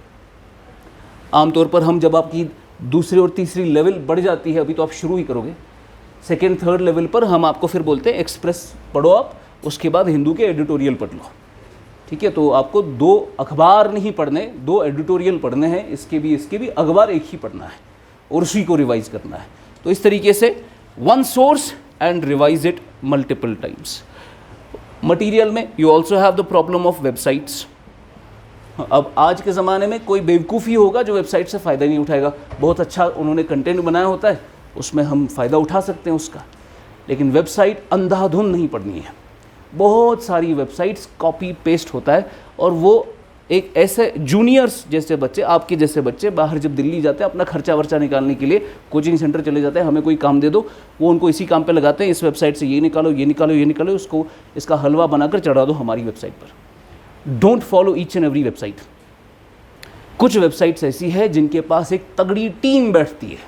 आमतौर पर हम जब आपकी दूसरी और तीसरी लेवल बढ़ जाती है, अभी तो आप शुरू ही करोगे, 2nd 3rd लेवल पर हम आपको फिर बोलते हैं एक्सप्रेस पढ़ो आप, उसके बाद हिंदू के एडिटोरियल पढ़ लो, ठीक है। तो आपको 2 अखबार नहीं पढ़ने, 2 एडिटोरियल पढ़ने हैं, इसके भी अखबार एक ही पढ़ना है और उसी को रिवाइज करना है। तो इस तरीके से one source and revise it multiple times. Material में you also have the problem of websites. अब आज के ज़माने में कोई बेवकूफ़ी होगा जो वेबसाइट से फ़ायदा नहीं उठाएगा। बहुत अच्छा उन्होंने कंटेंट बनाया होता है, उसमें हम फ़ायदा उठा सकते हैं उसका, लेकिन वेबसाइट अंधाधुंध नहीं पढ़नी है। बहुत सारी वेबसाइट्स कॉपी पेस्ट होता है, और वो एक ऐसे जूनियर्स जैसे बच्चे, आपके जैसे बच्चे बाहर जब दिल्ली जाते हैं अपना खर्चा वर्चा निकालने के लिए, कोचिंग सेंटर चले जाते हैं, हमें कोई काम दे दो, वो उनको इसी काम पे लगाते हैं, इस वेबसाइट से ये निकालो ये निकालो ये निकालो, उसको इसका हलवा बनाकर चढ़ा दो हमारी वेबसाइट पर। Don't follow each and every website. कुछ वेबसाइट्स ऐसी है जिनके पास एक तगड़ी टीम बैठती है,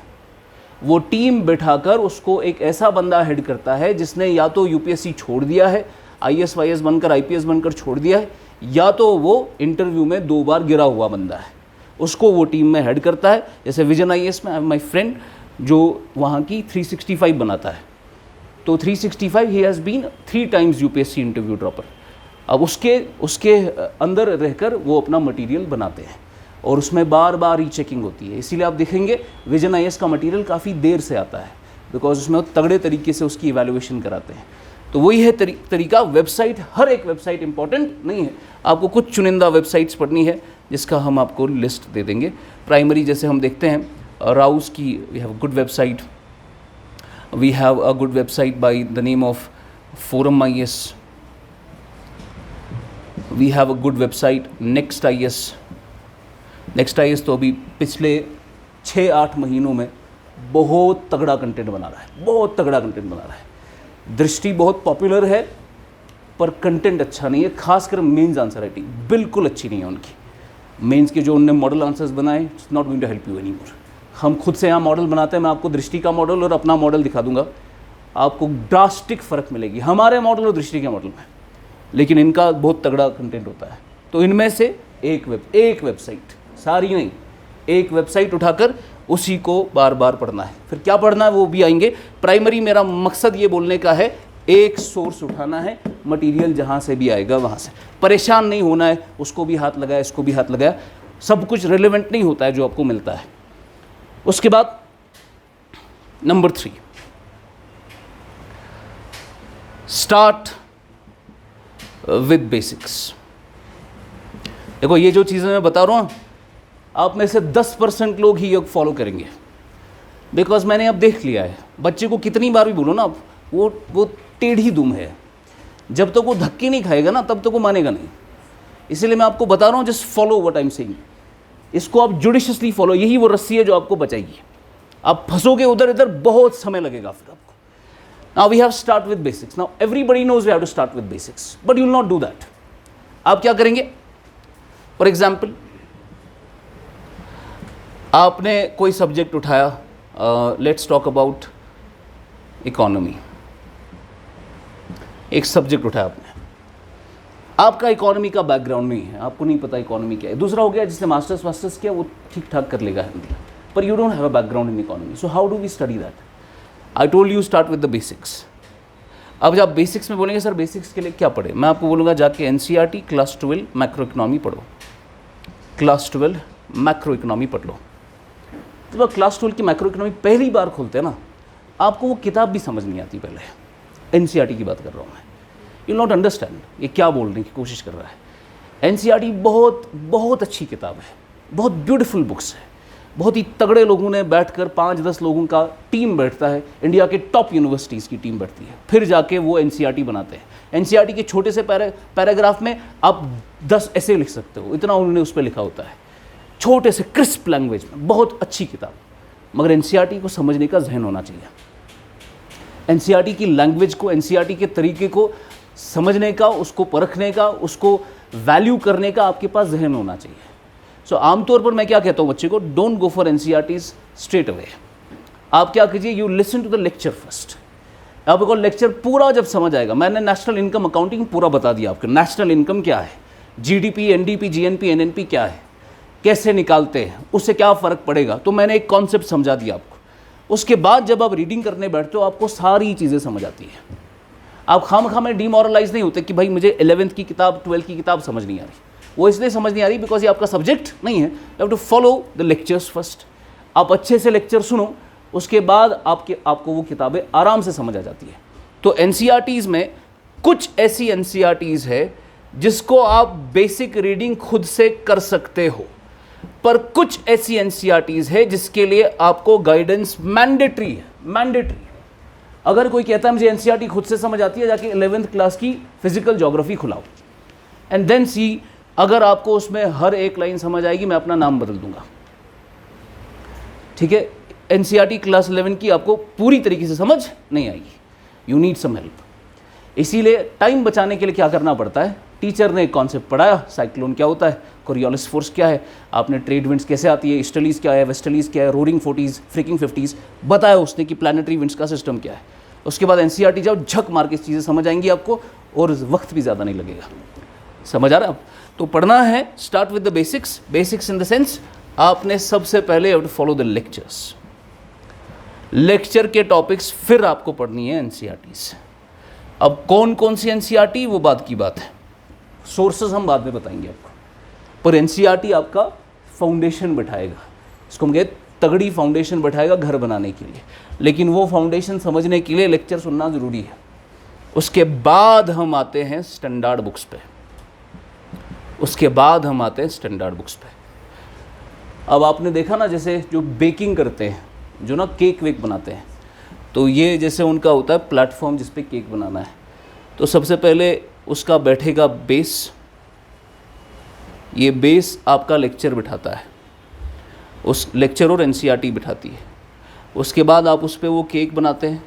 वो टीम बिठाकर उसको एक ऐसा बंदा हेड करता है जिसने या तो यूपीएससी छोड़ दिया है, आईएएस वाईएएस बनकर आईपीएस बनकर छोड़ दिया है, या तो वो इंटरव्यू में 2 बार गिरा हुआ बंदा है, उसको वो टीम में हेड करता है। जैसे विजन आईएएस में माय फ्रेंड जो वहाँ की 365 बनाता है, तो 365 ही has been 3 times UPSC interview dropper. अब उसके अंदर रहकर वो अपना मटेरियल बनाते हैं और उसमें बार बार रीचेकिंग होती है। इसीलिए आप देखेंगे विजन आईएएस का मटेरियल काफ़ी देर से आता है, बिकॉज उसमें वो तगड़े तरीके से उसकी इवैल्यूएशन कराते हैं। तो वही है तरीका। वेबसाइट, हर एक वेबसाइट इंपॉर्टेंट नहीं है, आपको कुछ चुनिंदा वेबसाइट्स पढ़नी है जिसका हम आपको लिस्ट दे देंगे। प्राइमरी जैसे हम देखते हैं राउस की, we have good website, we have a good website by the name of forum IAS, we have a good website next IAS. Next IAS तो अभी पिछले 6-8 महीनों में बहुत तगड़ा कंटेंट बना रहा है, बहुत तगड़ा कंटेंट बना रहा है। दृष्टि बहुत पॉपुलर है पर कंटेंट अच्छा नहीं है, खासकर मेंस आंसर राइटिंग बिल्कुल अच्छी नहीं है उनकी। मेंस के जो उनने मॉडल आंसर्स बनाए, it's not going to help you any more. हम खुद से यहाँ मॉडल बनाते हैं, मैं आपको दृष्टि का मॉडल और अपना मॉडल दिखा दूंगा, आपको ड्रास्टिक फ़र्क मिलेगी हमारे मॉडल और दृष्टि के मॉडल में, लेकिन इनका बहुत तगड़ा कंटेंट होता है। तो इनमें से एक वेबसाइट, सारी नहीं, एक वेबसाइट उठाकर उसी को बार बार पढ़ना है। फिर क्या पढ़ना है वो भी आएंगे। प्राइमरी मेरा मकसद ये बोलने का है, एक सोर्स उठाना है, मटेरियल जहाँ से भी आएगा वहाँ से, परेशान नहीं होना है, उसको भी हाथ लगाया इसको भी हाथ लगाया, सब कुछ रिलेवेंट नहीं होता है जो आपको मिलता है। उसके बाद नंबर 3, स्टार्ट विद बेसिक्स। देखो ये जो चीज़ें मैं बता रहा हूँ, आप में से 10% लोग ही योग फॉलो करेंगे, बिकॉज मैंने अब देख लिया है, बच्चे को कितनी बार भी बोलो ना, वो टेढ़ी दुम है, जब तक वो धक्के नहीं खाएगा ना तब तक वो मानेगा नहीं। इसलिए मैं आपको बता रहा हूँ, just follow what I am saying, इसको आप जुडिशियसली फॉलो, यही वो रस्सी है जो आपको बचाएगी। आप फंसोगे उधर इधर, बहुत समय लगेगा फिर आपको। Now we have start with basics. Now everybody knows we have to start with basics, but you will not do that. आप क्या करेंगे, फॉर एग्जाम्पल आपने कोई सब्जेक्ट उठाया, लेट्स टॉक अबाउट इकोनॉमी, एक सब्जेक्ट उठाया आपने, आपका इकोनॉमी का बैकग्राउंड नहीं है, आपको नहीं पता इकोनॉमी क्या है। दूसरा हो गया जिसने मास्टर्स किया, वो ठीक ठाक कर लेगा हैंडल, पर you don't have a background in economy, so how do we study that? I told you start with the basics. अब जब बेसिक्स में बोलेंगे सर बेसिक्स के लिए क्या पढ़े, मैं आपको बोलूँगा जाके एनसीईआरटी क्लास 12 मैक्रो इकोनॉमी पढ़ो, क्लास 12 मैक्रो इकोनॉमी पढ़ लो। जब आप क्लास 12 की मैक्रो इकोनॉमी पहली बार खोलते हैं ना, आपको वो किताब भी समझ नहीं आती। पहले एनसीईआरटी की बात कर रहा हूँ मैं, यू नॉट अंडरस्टैंड ये क्या बोलने की कोशिश कर रहा है। एनसीईआरटी बहुत बहुत अच्छी किताब है, बहुत ब्यूटीफुल बुक्स है, बहुत ही तगड़े लोगों ने बैठकर 5-10 लोगों का टीम बैठता है, इंडिया के टॉप यूनिवर्सिटीज़ की टीम बैठती है, फिर जाके वो एनसीईआरटी बनाते हैं। एनसीईआरटी के छोटे से पैराग्राफ में आप 10 ऐसे लिख सकते हो, इतना उन्होंने उस पर लिखा होता है, छोटे से क्रिस्प लैंग्वेज में, बहुत अच्छी किताब। मगर एनसीईआरटी को समझने का जहन होना चाहिए, एनसीईआरटी की लैंग्वेज को, एनसीईआरटी के तरीके को समझने का, उसको परखने का, उसको वैल्यू करने का आपके पास जहन होना चाहिए। सो आमतौर पर मैं क्या कहता हूँ बच्चे को, don't go for NCERTs straight away. आप क्या कीजिए, you listen to the lecture first. आपको लेक्चर पूरा जब समझ आएगा, मैंने नेशनल इनकम अकाउंटिंग पूरा बता दिया आपको, नेशनल इनकम क्या है, जीडीपी, एनडीपी, जीएनपी, एनएनपी क्या है, कैसे निकालते हैं, उससे क्या फ़र्क पड़ेगा, तो मैंने एक कॉन्सेप्ट समझा दिया आपको। उसके बाद जब आप रीडिंग करने बैठते हो, आपको सारी चीज़ें समझ आती है। आप खामखा में डिमोरलाइज नहीं होते कि भाई मुझे 11th की किताब, 12th की किताब समझ नहीं आ रही। वो इसलिए समझ नहीं आ रही बिकॉज ये आपका सब्जेक्ट नहीं है। You have to follow the lectures first. आप अच्छे से लेक्चर सुनो, उसके बाद आपको वो किताबें आराम से समझ आ जाती है। तो एनसीईआरटीज़ में कुछ ऐसी एनसीईआरटीज़ है जिसको आप बेसिक रीडिंग खुद से कर सकते हो, पर कुछ ऐसी एनसीईआरटीज़ है जिसके लिए आपको गाइडेंस मैंडेटरी है, मैंडेटरी। अगर कोई कहता है मुझे एनसीईआरटी खुद से समझ आती है, जाके 11th क्लास की फिजिकल ज्योग्राफी खुलाओ एंड देन सी, अगर आपको उसमें हर एक लाइन समझ आएगी, मैं अपना नाम बदल दूंगा, ठीक है। एनसीईआरटी क्लास 11 की आपको पूरी तरीके से समझ नहीं आएगी, यू नीड सम हेल्प। इसीलिए टाइम बचाने के लिए क्या करना पड़ता है, टीचर ने कॉन्सेप्ट पढ़ाया, साइक्लोन क्या होता है, कोरियोलिस फोर्स क्या है, आपने ट्रेड विंड्स कैसे आती है, ईस्टर्लीज क्या है, वेस्टर्लीज क्या है, रोरिंग 40s, फ्रिकिंग 50s, बताया उसने कि प्लानिटरी विंड्स का सिस्टम क्या है। उसके बाद एनसीईआरटी जाओ, झक मार के चीज़ें समझ आएंगी आपको और वक्त भी ज़्यादा नहीं लगेगा। समझ आ रहा है आप? तो पढ़ना है, start with the basics. Basics in the sense आपने सबसे पहले have to follow the lectures, lecture के टॉपिक्स फिर आपको पढ़नी है एनसीईआरटीज। अब कौन कौन सी एनसीईआरटी वो बाद की बात है, सोर्सेज हम बाद में बताएंगे आपको, पर एनसीईआरटी आपका फाउंडेशन बैठाएगा, इसको हम कहते तगड़ी फाउंडेशन बैठाएगा घर बनाने के लिए। लेकिन वो फाउंडेशन समझने के लिए लेक्चर सुनना ज़रूरी है। उसके बाद हम आते हैं स्टैंडर्ड बुक्स पे, उसके बाद हम आते हैं स्टैंडर्ड बुक्स पे। अब आपने देखा ना, जैसे जो बेकिंग करते हैं, जो ना केक वेक बनाते हैं, तो ये जैसे उनका होता है प्लेटफॉर्म जिस पे केक बनाना है, तो सबसे पहले उसका बैठेगा बेस, ये बेस आपका लेक्चर बिठाता है, उस लेक्चर और एनसीईआरटी बिठाती है। उसके बाद आप उस पर वो केक बनाते हैं,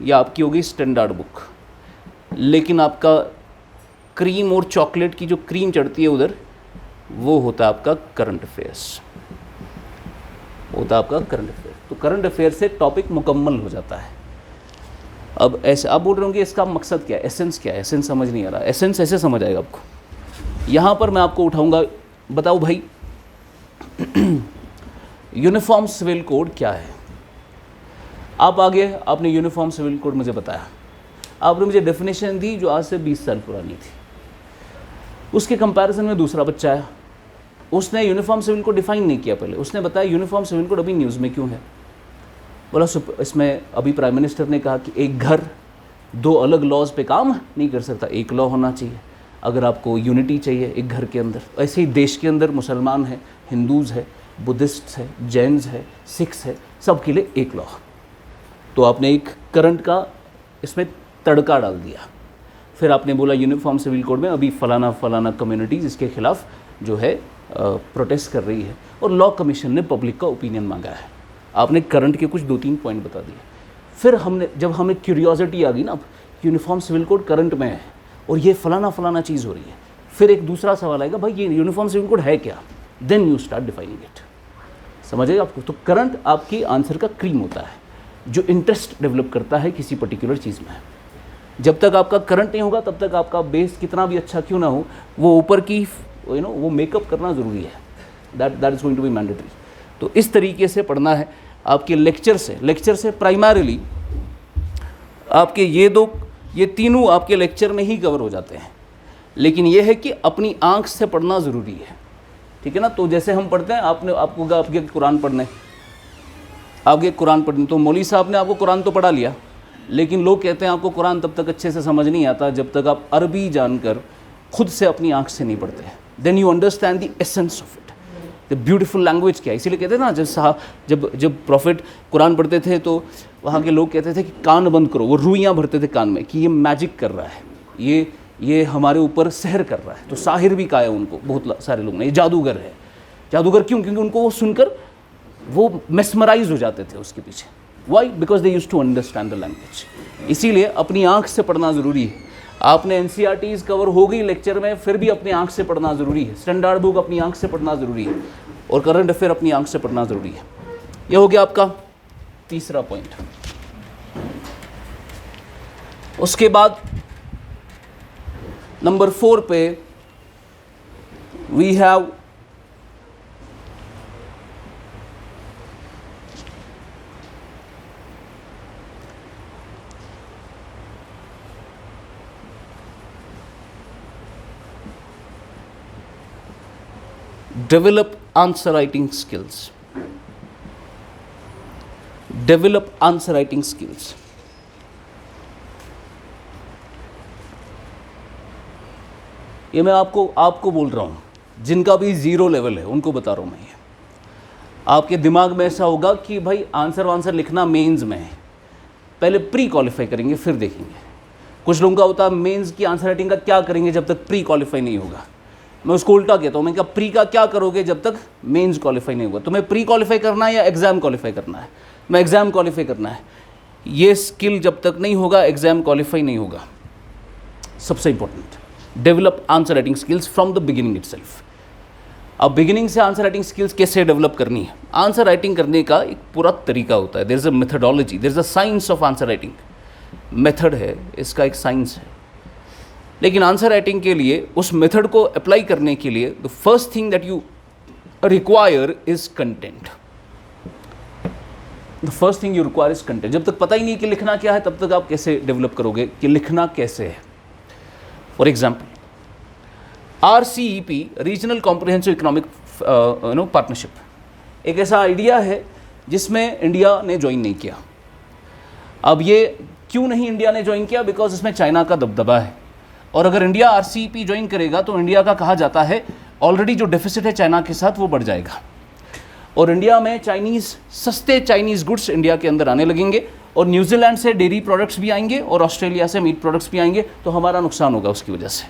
या आपकी होगी स्टैंडर्ड बुक। लेकिन आपका क्रीम और चॉकलेट की जो क्रीम चढ़ती है उधर, वो होता है आपका करंट अफेयर्स, होता है आपका करंट अफेयर। तो करंट अफेयर से टॉपिक मुकम्मल हो जाता है। अब ऐसे आप बोल रहे होंगे इसका मकसद क्या है, एसेंस क्या है, एसेंस समझ नहीं आ रहा। एसेंस ऐसे समझ आएगा आपको, यहाँ पर मैं आपको उठाऊंगा, बताओ भाई यूनिफॉर्म सिविल कोड क्या है। आप आगे आपने यूनिफॉर्म सिविल कोड मुझे बताया, आपने मुझे डेफिनेशन दी जो आज से 20 साल पुरानी थी। उसके कंपैरिजन में दूसरा बच्चा आया, उसने यूनिफॉर्म सिविल कोड डिफाइन नहीं किया पहले, उसने बताया यूनिफॉर्म सिविल कोड अभी न्यूज़ में क्यों है। बोला इसमें अभी प्राइम मिनिस्टर ने कहा कि एक घर दो अलग लॉज पे काम नहीं कर सकता, एक लॉ होना चाहिए। अगर आपको यूनिटी चाहिए एक घर के अंदर, ऐसे ही देश के अंदर मुसलमान है, हिंदूज़ है, बुद्धिस्ट है, जैन्स है, सिख्स है, सबके लिए एक लॉ। तो आपने एक करंट का इसमें तड़का डाल दिया। फिर आपने बोला यूनिफॉर्म सिविल कोड में अभी फलाना फलाना कम्युनिटीज़ इसके खिलाफ जो है प्रोटेस्ट कर रही है, और लॉ कमीशन ने पब्लिक का ओपिनियन मांगा है। आपने करंट के कुछ 2-3 पॉइंट बता दिए। फिर जब हमें क्यूरियोसिटी आ गई ना, अब यूनिफॉर्म सिविल कोड करंट में है और ये फलाना फलाना चीज़ हो रही है, फिर एक दूसरा सवाल आएगा, भाई ये यूनिफॉर्म सिविल कोड है क्या, then you start defining it. समझिएगा आपको। तो करंट आपकी आंसर का क्रीम होता है, जो इंटरेस्ट डेवलप करता है किसी पर्टिकुलर चीज़ में। जब तक आपका करंट नहीं होगा तब तक आपका बेस कितना भी अच्छा क्यों ना हो, वो ऊपर की वो मेकअप करना ज़रूरी है। That is going to be mandatory. तो इस तरीके से पढ़ना है आपके लेक्चर से प्राइमरीली आपके ये तीनों आपके लेक्चर में ही कवर हो जाते हैं। लेकिन ये है कि अपनी आंख से पढ़ना ज़रूरी है, ठीक है ना। तो जैसे हम पढ़ते हैं, आपके कुरान पढ़ने, तो मौलवी साहब ने आपको कुरान तो पढ़ा लिया, लेकिन लोग कहते हैं आपको कुरान तब तक अच्छे से समझ नहीं आता जब तक आप अरबी जानकर खुद से अपनी आंख से नहीं पढ़ते हैं। Then you understand the essence of it, the beautiful language क्या है। इसीलिए कहते हैं ना, जब प्रॉफिट कुरान पढ़ते थे तो वहाँ के लोग कहते थे कि कान बंद करो, वो रुइयाँ भरते थे कान में कि ये मैजिक कर रहा है, ये हमारे ऊपर सहर कर रहा है। तो साहिर भी कहा है उनको बहुत सारे लोग ने, ये जादूगर है। जादूगर क्यों? क्योंकि उनको वो सुनकर वो मेस्मराइज हो जाते थे उसके पीछे। Why? Because they use to understand the language. इसीलिए अपनी आंख से पढ़ना ज़रूरी है। आपने एनसीईआरटीज़ कवर हो गई लेक्चर में, फिर भी अपनी आंख से पढ़ना ज़रूरी है। स्टैंडर्ड बुक अपनी आंख से पढ़ना ज़रूरी है, और करंट अफेयर अपनी आंख से पढ़ना ज़रूरी है। यह हो गया आपका तीसरा पॉइंट। उसके बाद नंबर 4 पे we have develop answer writing skills. Develop answer writing skills. ये मैं आपको बोल रहा हूँ, जिनका भी 0 लेवल है उनको बता रहा हूँ मैं ये। आपके दिमाग में ऐसा होगा कि भाई आंसर लिखना मेंस में है, पहले प्री क्वालिफाई करेंगे फिर देखेंगे। कुछ लोगों का होता है मेंस की आंसर राइटिंग का क्या करेंगे जब तक प्री क्वालिफाई नहीं होगा। मैं उसको उल्टा कहता हूँ, मैं क्या प्री का क्या करोगे जब तक मेंस क्वालिफाई नहीं होगा। तुम्हें प्री क्वालिफाई करना है या एग्ज़ाम क्वालिफाई करना है? मैं एग्ज़ाम क्वालिफाई करना है। ये स्किल जब तक नहीं होगा एग्ज़ाम क्वालिफाई नहीं होगा। सबसे important develop answer writing skills from the beginning itself. अब बिगिनिंग से आंसर राइटिंग स्किल्स कैसे डेवलप करनी है? आंसर राइटिंग करने का एक पूरा तरीका होता है, there is a methodology, there is a science of answer writing. Method है, इसका एक साइंस है। लेकिन आंसर राइटिंग के लिए, उस मेथड को अप्लाई करने के लिए, the first thing that you require is content. The first thing you require is content. जब तक पता ही नहीं कि लिखना क्या है, तब तक आप कैसे डेवलप करोगे कि लिखना कैसे है? For example, RCEP, regional comprehensive economic partnership, एक ऐसा आइडिया है जिसमें इंडिया ने ज्वाइन नहीं किया। अब ये क्यों नहीं इंडिया ने ज्वाइन किया? बिकॉज इसमें चाइना का दबदबा है, और अगर इंडिया RCEP ज्वाइन करेगा तो इंडिया का, कहा जाता है, ऑलरेडी जो डेफिसिट है चाइना के साथ वो बढ़ जाएगा, और इंडिया में सस्ते चाइनीज़ गुड्स इंडिया के अंदर आने लगेंगे, और न्यूजीलैंड से डेयरी प्रोडक्ट्स भी आएंगे और ऑस्ट्रेलिया से मीट प्रोडक्ट्स भी आएंगे, तो हमारा नुकसान होगा उसकी वजह से।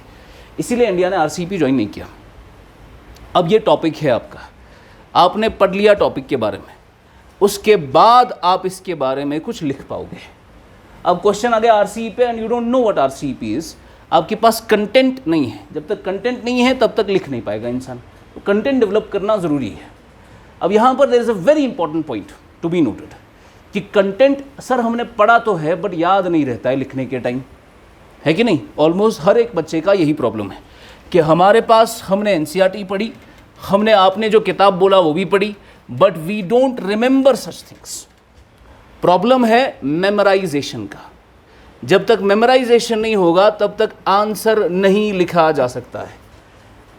इसीलिए इंडिया ने RCEP ज्वाइन नहीं किया। अब ये टॉपिक है आपका, आपने पढ़ लिया टॉपिक के बारे में, उसके बाद आप इसके बारे में कुछ लिख पाओगे। अब क्वेश्चन आ गया RCEP and you don't know what RCEP is, आपके पास कंटेंट नहीं है। जब तक कंटेंट नहीं है तब तक लिख नहीं पाएगा इंसान, तो कंटेंट डेवलप करना ज़रूरी है। अब यहाँ पर there is a very important point to be noted कि कंटेंट, सर हमने पढ़ा तो है बट याद नहीं रहता है लिखने के टाइम, है कि नहीं? ऑलमोस्ट हर एक बच्चे का यही प्रॉब्लम है कि हमारे पास, हमने NCERT पढ़ी, हमने आपने जो किताब बोला वो भी पढ़ी, but we don't remember such things. Problem है मेमोराइजेशन का। जब तक मेमोराइजेशन नहीं होगा तब तक आंसर नहीं लिखा जा सकता है।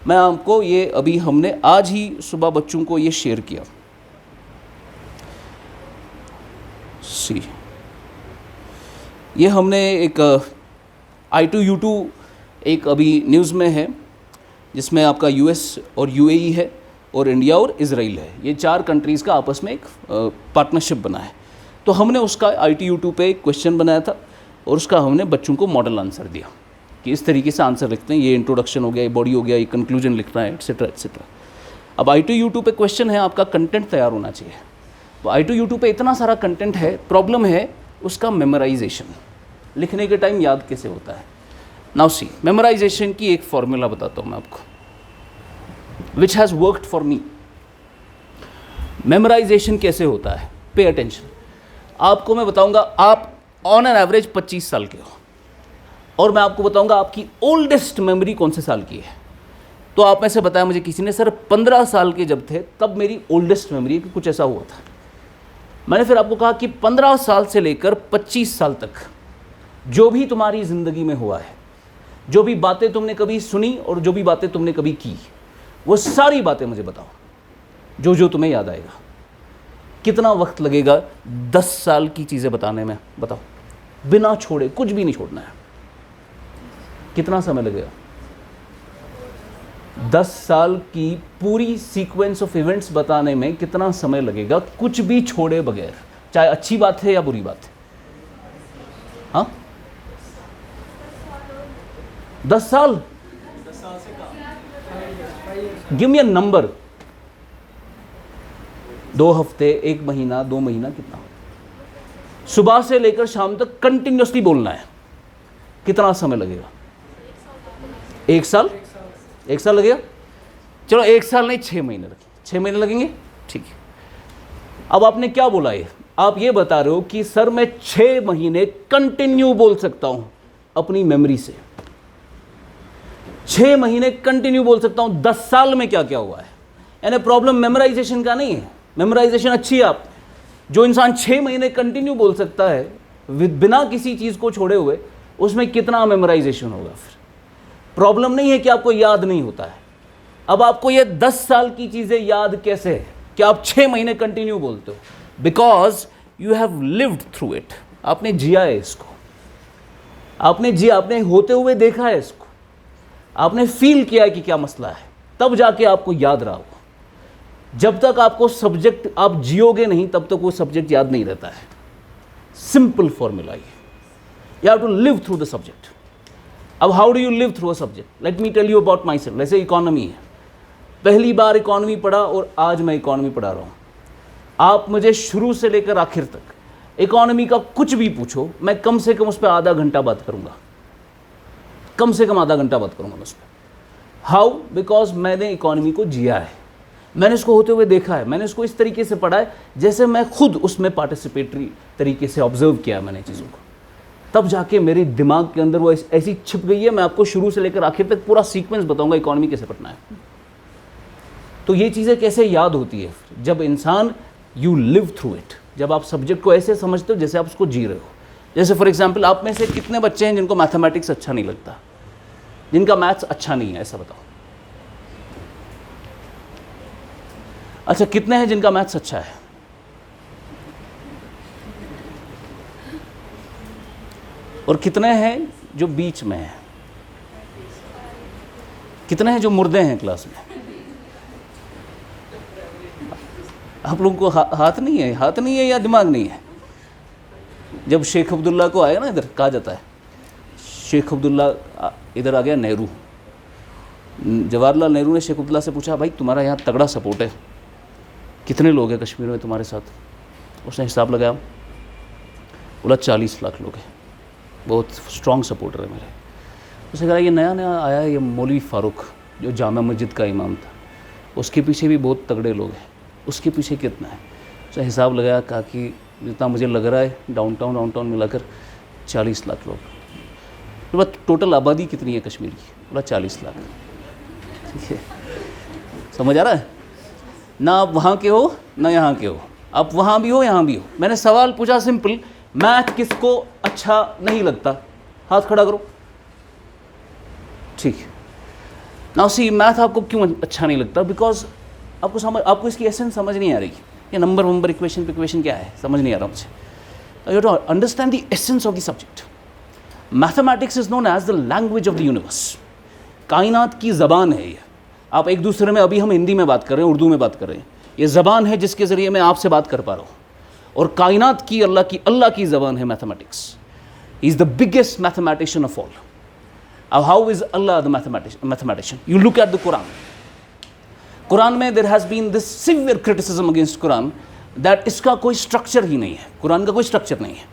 मैं आपको ये अभी, हमने आज ही सुबह बच्चों को ये शेयर किया। सी, ये हमने एक I2U2 एक अभी न्यूज़ में है, जिसमें आपका US और UAE है, और इंडिया और इजराइल है। ये 4 कंट्रीज़ का आपस में एक पार्टनरशिप बना है। तो हमने उसका I2U2 पे एक क्वेश्चन बनाया था, और उसका हमने बच्चों को मॉडल आंसर दिया कि इस तरीके से आंसर लिखते हैं, ये इंट्रोडक्शन हो गया, ये बॉडी हो गया, ये कंक्लूजन लिखना है, एट्सेट्रा एट्सेट्रा। अब I2U2 पे क्वेश्चन है, आपका कंटेंट तैयार होना चाहिए। तो I2U2 पे इतना सारा कंटेंट है, प्रॉब्लम है उसका मेमोराइजेशन, लिखने के टाइम याद कैसे होता है। नाउ सी, मेमोराइजेशन की एक फॉर्मूला बताता हूँ मैं आपको, which has worked for me. Memorisation कैसे होता है, पे अटेंशन। आपको मैं बताऊंगा, आप ऑन एन एवरेज 25 साल के हो, और मैं आपको बताऊंगा आपकी ओल्डेस्ट मेमोरी कौन से साल की है। तो आप में से बताया मुझे किसी ने, सर 15 साल के जब थे तब मेरी ओल्डेस्ट मेमोरी है कि कुछ ऐसा हुआ था। मैंने फिर आपको कहा कि 15 साल से लेकर 25 साल तक जो भी तुम्हारी ज़िंदगी में हुआ है, जो भी बातें तुमने कभी सुनी और जो भी बातें तुमने कभी की, वो सारी बातें मुझे बताओ, जो जो तुम्हें याद आएगा। कितना वक्त लगेगा 10 साल की चीज़ें बताने में, बताओ, बिना छोड़े, कुछ भी नहीं छोड़ना है। कितना समय लगेगा? 10 साल की पूरी सीक्वेंस ऑफ इवेंट्स बताने में कितना समय लगेगा, कुछ भी छोड़े बगैर, चाहे अच्छी बात है या बुरी बात है। हाँ, 10 साल। Give me a number. 2 हफ्ते, 1 महीना, 2 महीना, कितना? सुबह से लेकर शाम तक कंटिन्यूसली बोलना है, कितना समय लगेगा? 1 साल। 1 साल लगेगा? चलो 1 साल नहीं, 6 महीने लगेंगे। 6 महीने लगेंगे, ठीक है। अब आपने क्या बोला है? आप ये बता रहे हो कि सर मैं 6 महीने कंटिन्यू बोल सकता हूं अपनी मेमोरी से, 6 महीने कंटिन्यू बोल सकता हूं। 10 साल में क्या क्या हुआ है? यानी प्रॉब्लम मेमोराइजेशन का नहीं है। मेमोराइजेशन अच्छी है। आप जो इंसान 6 महीने कंटिन्यू बोल सकता है बिना किसी चीज़ को छोड़े हुए, उसमें कितना मेमोराइजेशन होगा? फिर प्रॉब्लम नहीं है कि आपको याद नहीं होता है। अब आपको ये 10 साल की चीज़ें याद कैसे है कि आप 6 महीने कंटिन्यू बोलते हो? Because you have lived through it. आपने जिया है इसको, आपने जिया, आपने होते हुए देखा है इसको, आपने फील किया है कि क्या मसला है, तब जाके आपको याद रहा होगा। जब तक आपको सब्जेक्ट आप जियोगे नहीं, तब तक वो सब्जेक्ट याद नहीं रहता है। सिंपल फॉर्मूला ये, you have to live through the subject. अब how do you live through a subject? Let me tell you about myself. जैसे इकोनॉमी है, पहली बार इकोनॉमी पढ़ा और आज मैं इकोनॉमी पढ़ा रहा हूँ। आप मुझे शुरू से लेकर आखिर तक इकोनॉमी का कुछ भी पूछो, मैं कम से कम उस पर आधा घंटा बात करूँगा। कम से कम आधा घंटा बात करूँगा मैं उस पर। हाउ? बिकॉज मैंने इकोनॉमी को जिया है, मैंने इसको होते हुए देखा है, मैंने इसको इस तरीके से पढ़ा है जैसे मैं खुद उसमें पार्टिसिपेटरी तरीके से ऑब्जर्व किया है मैंने चीज़ों को, तब जाके मेरे दिमाग के अंदर वो ऐसी छिप गई है। मैं आपको शुरू से लेकर आखिर तक पूरा सीक्वेंस बताऊंगा इकोनॉमी कैसे पढ़ना है। तो ये चीज़ें कैसे याद होती है? जब इंसान यू लिव थ्रू इट, जब आप सब्जेक्ट को ऐसे समझते हो जैसे आप उसको जी रहे हो। जैसे फॉर एग्जाम्पल, आप में से कितने बच्चे हैं जिनको मैथमेटिक्स अच्छा नहीं लगता, जिनका मैथ्स अच्छा नहीं है, ऐसा बताओ। अच्छा, कितने हैं जिनका मैथ्स अच्छा है? और कितने हैं जो बीच में हैं? कितने हैं जो मुर्दे हैं क्लास में? आप लोगों को हाथ नहीं है, हाथ नहीं है या दिमाग नहीं है? जब शेख अब्दुल्ला को आया ना, इधर कहा जाता है शेख अब्दुल्ला इधर आ गया नेहरू, जवाहरलाल नेहरू ने शेख अब्दुल्ला से पूछा, भाई तुम्हारा यहाँ तगड़ा सपोर्ट है, कितने लोग हैं कश्मीर में तुम्हारे साथ? उसने हिसाब लगाया, बोला 40 लाख लोग हैं, बहुत स्ट्रॉन्ग सपोर्टर है मेरे। उसने कहा ये नया नया आया है, ये मौलवी फारूक जो जामा मस्जिद का इमाम था, उसके पीछे भी बहुत तगड़े लोग हैं, उसके पीछे कितना है? उसने हिसाब लगाया, कहा कि जितना मुझे लग रहा है डाउनटाउन मिलाकर 40 लाख लोग। तो बस टोटल आबादी कितनी है कश्मीर की? बोला 40 लाख। ठीक है, समझ आ रहा है ना? आप वहाँ के हो ना यहाँ के हो, आप वहाँ भी हो यहाँ भी हो। मैंने सवाल पूछा सिंपल, मैथ किसको अच्छा नहीं लगता? हाथ खड़ा करो। ठीक है, नाउ सी, मैथ आपको क्यों अच्छा नहीं लगता? बिकॉज आपको इसकी एसेंस समझ नहीं आ रही। ये नंबर इक्वेशन पे इक्वेशन क्या है समझ नहीं आ रहा मुझे। You have to understand the essence of the subject. Mathematics is known as the language of the universe. कायनात की ज़बान है ये। आप एक दूसरे में, अभी हम हिंदी में बात कर रहे हैं, उर्दू में बात कर रहे हैं, ये ज़बान है जिसके ज़रिए मैं आपसे बात कर पा रहा हूँ। और कायनात की अल्लाह की ज़बान है mathematics. Is the biggest mathematician of all. अब how is Allah the mathematician? You look at the Quran. कुरान में there has been this severe criticism against Quran that इसका कोई स्ट्रक्चर ही नहीं है, कुरान का कोई स्ट्रक्चर नहीं है।